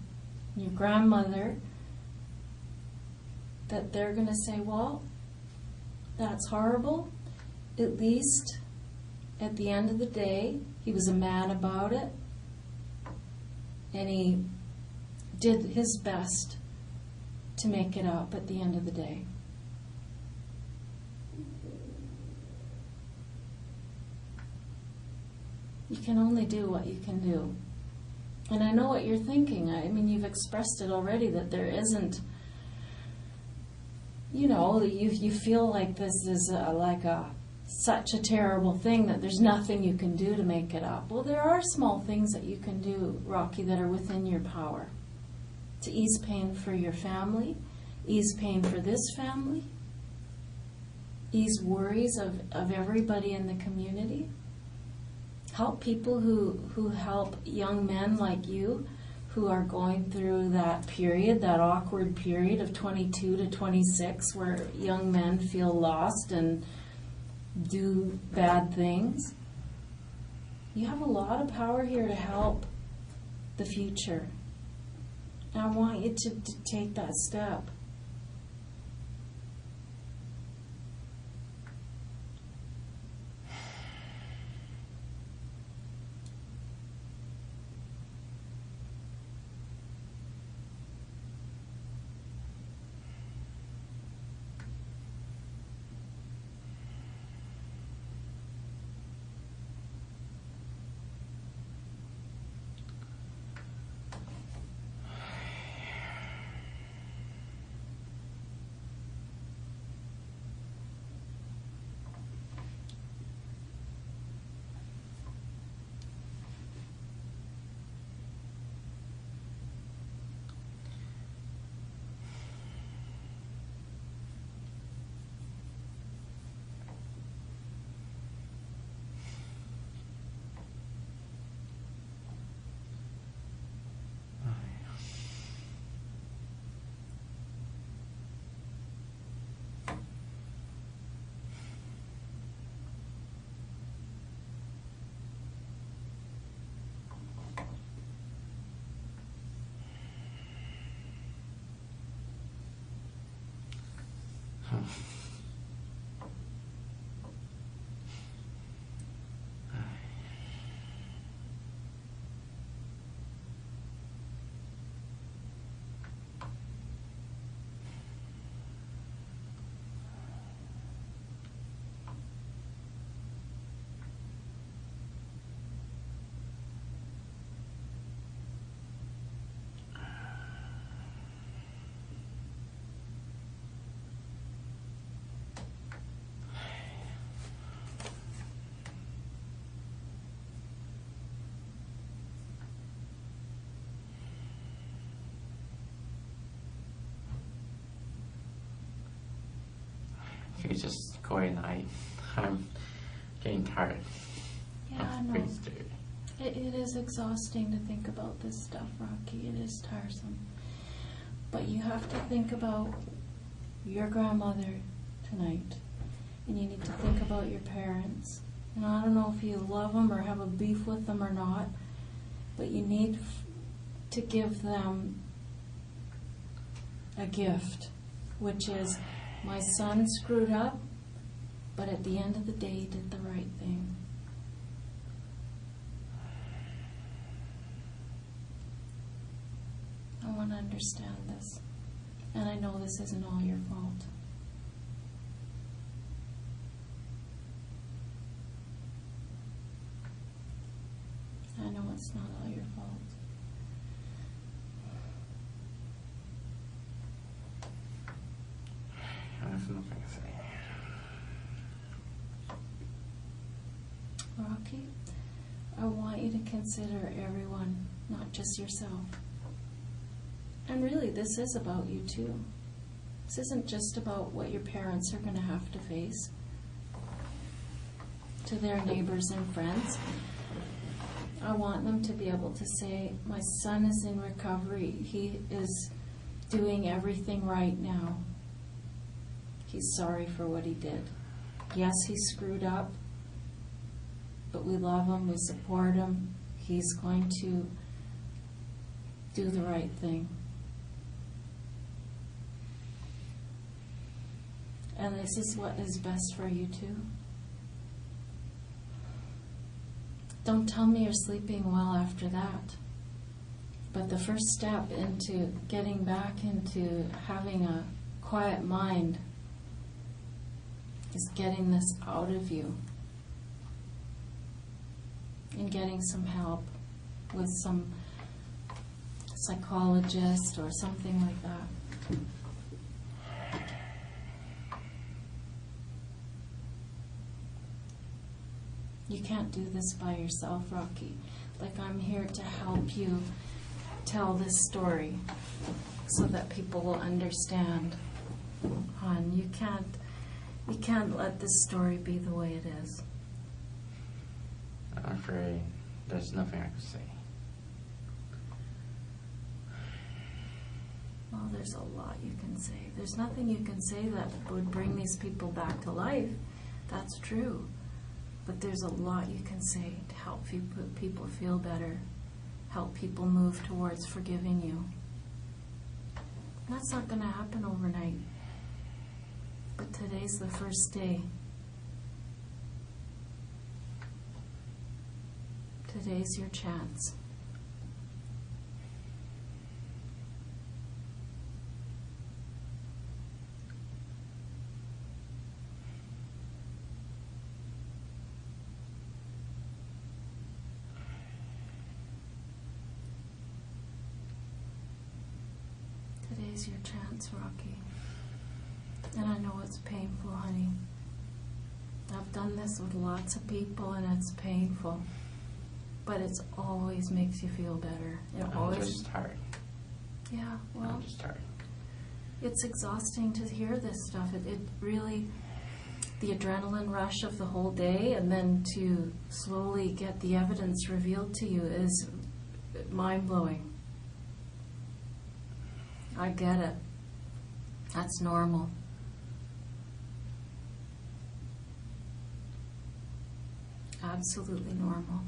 your grandmother, that they're going to say, well, that's horrible. At least at the end of the day, he was a man about it. And he did his best to make it up at the end of the day. You can only do what you can do. And I know what you're thinking. You've expressed it already, that there isn't, you feel like this is such a terrible thing that there's nothing you can do to make it up. Well, there are small things that you can do, Rocky, that are within your power to ease pain for your family, ease pain for this family, ease worries of everybody in the community, help people who help young men like you who are going through that period, that awkward period of 22 to 26 where young men feel lost and do bad things. You have a lot of power here to help the future. And I want you to take that step. It's just going night. I'm getting tired Yeah, I of know. things to do. It is exhausting to think about this stuff, Rocky. It is tiresome. But you have to think about your grandmother tonight. And you need to think about your parents. And I don't know if you love them or have a beef with them or not, but you need to give them a gift, which is, my son screwed up, but at the end of the day, he did the right thing. I want to understand this. And I know this isn't all your fault. I know it's not all your fault. I have nothing to say. Rocky, I want you to consider everyone, not just yourself. And really, this is about you too. This isn't just about what your parents are going to have to face to their neighbors and friends. I want them to be able to say, my son is in recovery. He is doing everything right now. He's sorry for what he did. Yes, he screwed up, but we love him, we support him. He's going to do the right thing. And this is what is best for you too. Don't tell me you're sleeping well after that. But the first step into getting back into having a quiet mind is getting this out of you and getting some help with some psychologist or something like that. You can't do this by yourself, Rocky. Like, I'm here to help you tell this story so that people will understand. Hon, you can't let this story be the way it is. I'm afraid there's nothing I can say. Well, there's a lot you can say. There's nothing you can say that would bring these people back to life. That's true. But there's a lot you can say to help people feel better, help people move towards forgiving you. And that's not going to happen overnight. But today's the first day. Today's your chance. Today's your chance, Rocky. And I know it's painful, honey. I've done this with lots of people and it's painful. But it always makes you feel better. I'm just tired. Yeah, well, I'm just tired. it's exhausting to hear this stuff. It really, the adrenaline rush of the whole day and then to slowly get the evidence revealed to you is mind-blowing. I get it. That's normal. Absolutely normal.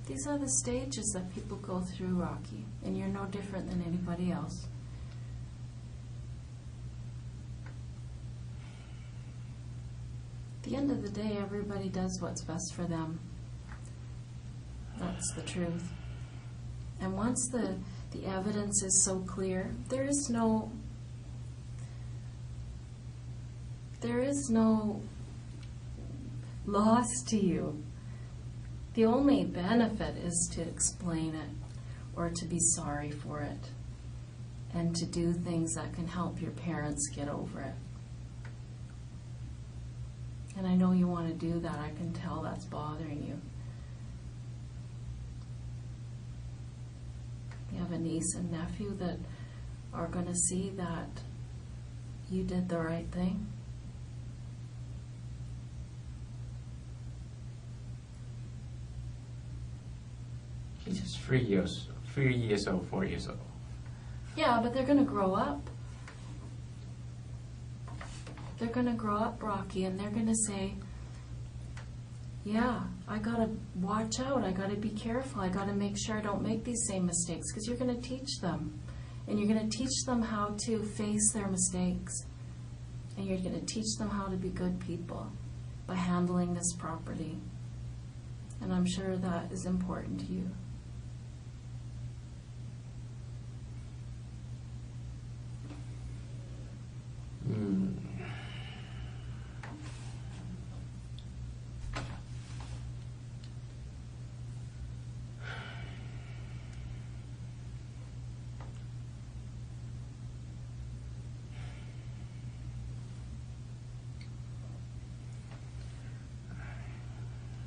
These are the stages that people go through, Rocky, and you're no different than anybody else. At the end of the day, everybody does what's best for them. That's the truth. And once the evidence is so clear, there is no loss to you. The only benefit is to explain it or to be sorry for it and to do things that can help your parents get over it. And I know you want to do that. I can tell that's bothering you. You have a niece and nephew that are going to see that you did the right thing. 3 years old, 4 years old. Yeah, but they're going to grow up. They're going to grow up, Rocky, and they're going to say, yeah, I got to watch out. I got to be careful. I got to make sure I don't make these same mistakes, because you're going to teach them. And you're going to teach them how to face their mistakes. And you're going to teach them how to be good people by handling this property. And I'm sure that is important to you.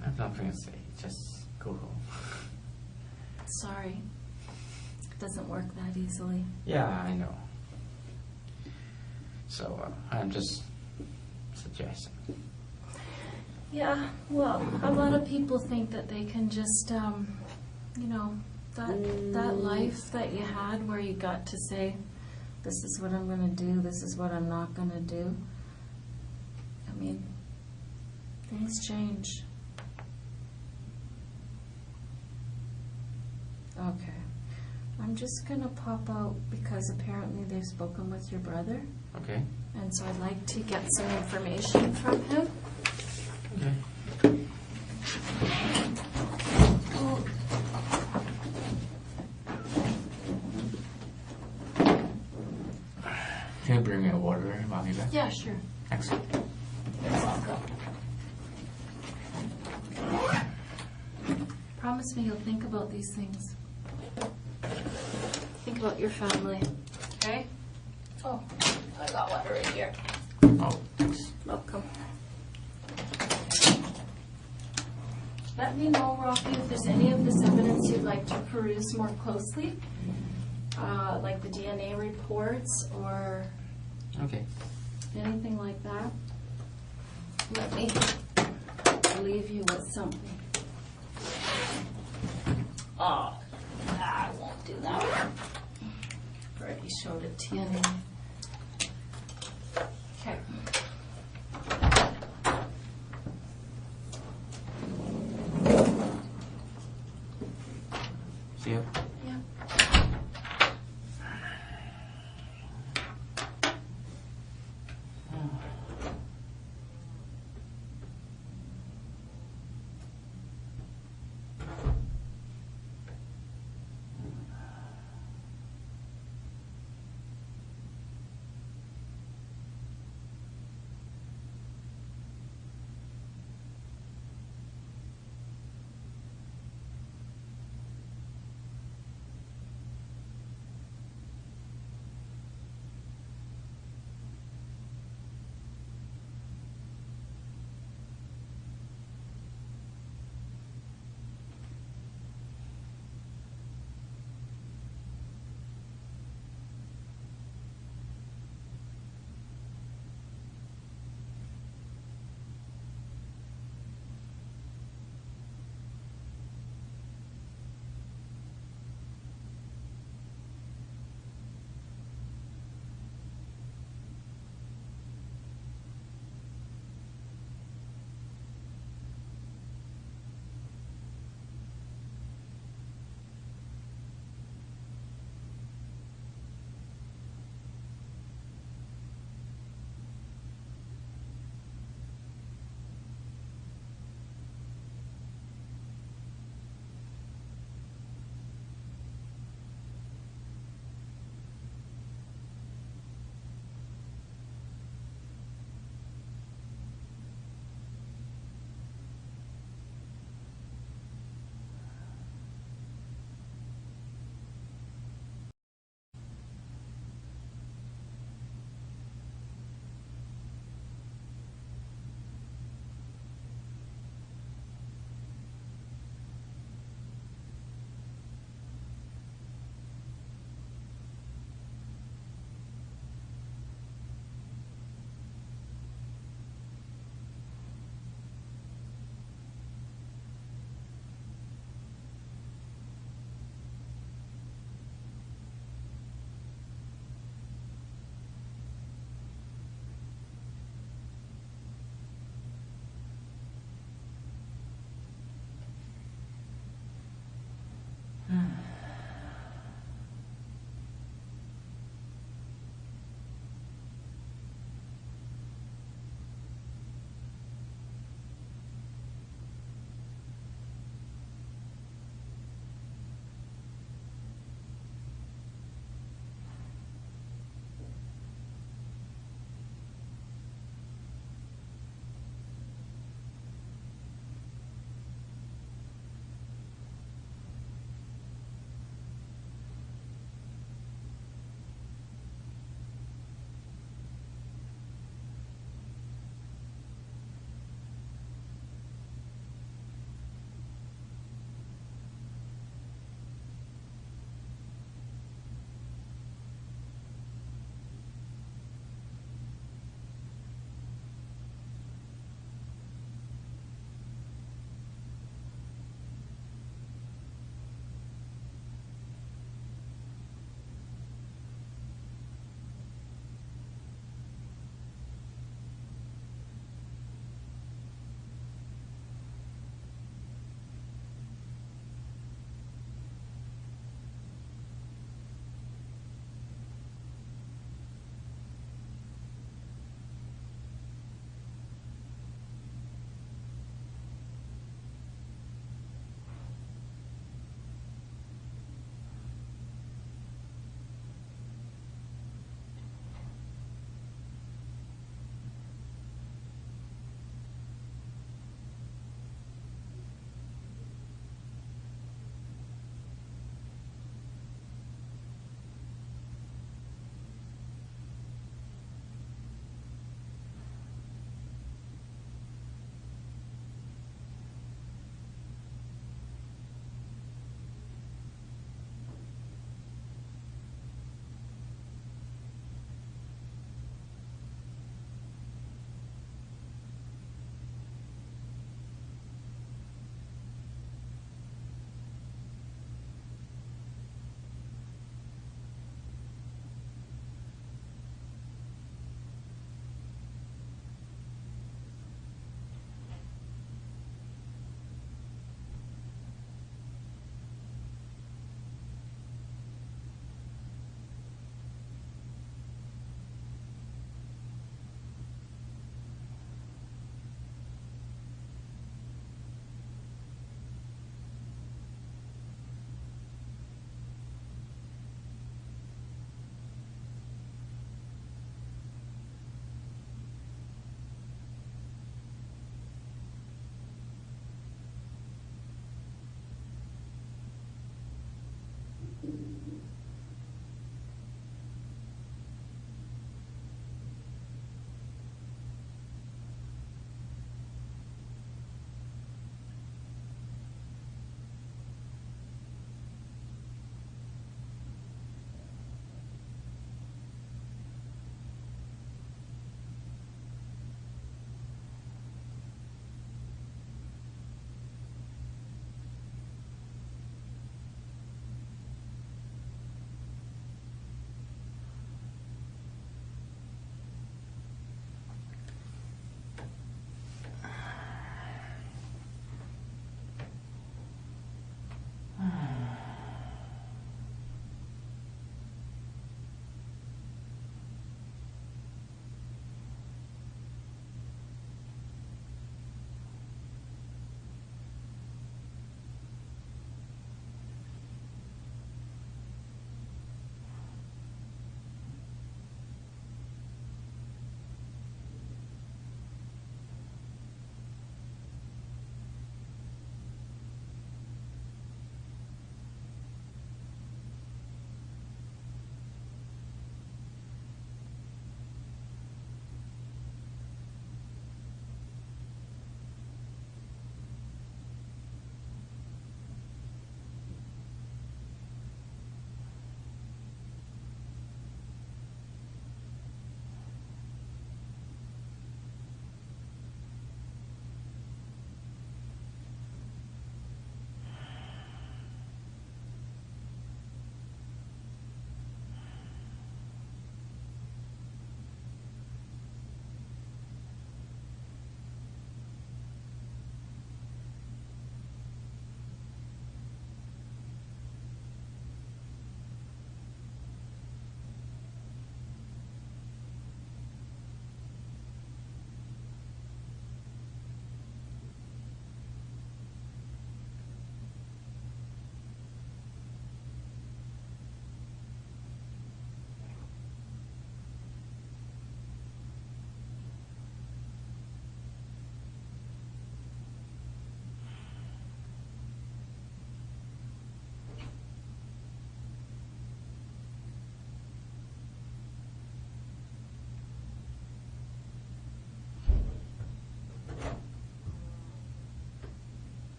I have nothing to say. Just go home. Sorry. It doesn't work that easily. Yeah, I know. So I'm just suggesting. Yeah, well, a lot of people think that they can just, you know, that life that you had where you got to say, this is what I'm going to do, this is what I'm not going to do. I mean, things change. Okay. I'm just going to pop out because apparently they've spoken with your brother. Okay. And so I'd like to get some information from him. Okay. Oh. Can you bring me a water while you're back? Yeah, sure. Excellent. You're welcome. Promise me you'll think about these things. Think about your family. Okay? Oh, I got water right here. Oh, thanks. Welcome. Let me know, Rocky, if there's any of this evidence you'd like to peruse more closely, like the DNA reports or Okay. anything like that. Let me leave you with something. Oh, I won't do that. I've already showed it to you anyway. Okay. See you. Yeah.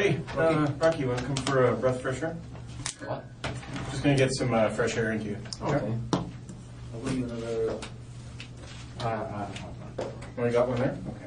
Hey, Rocky, you want to come for a breath of fresh air? What? Just going to get some fresh air into you. Okay. I'll give you another. Oh, you got one there? Okay.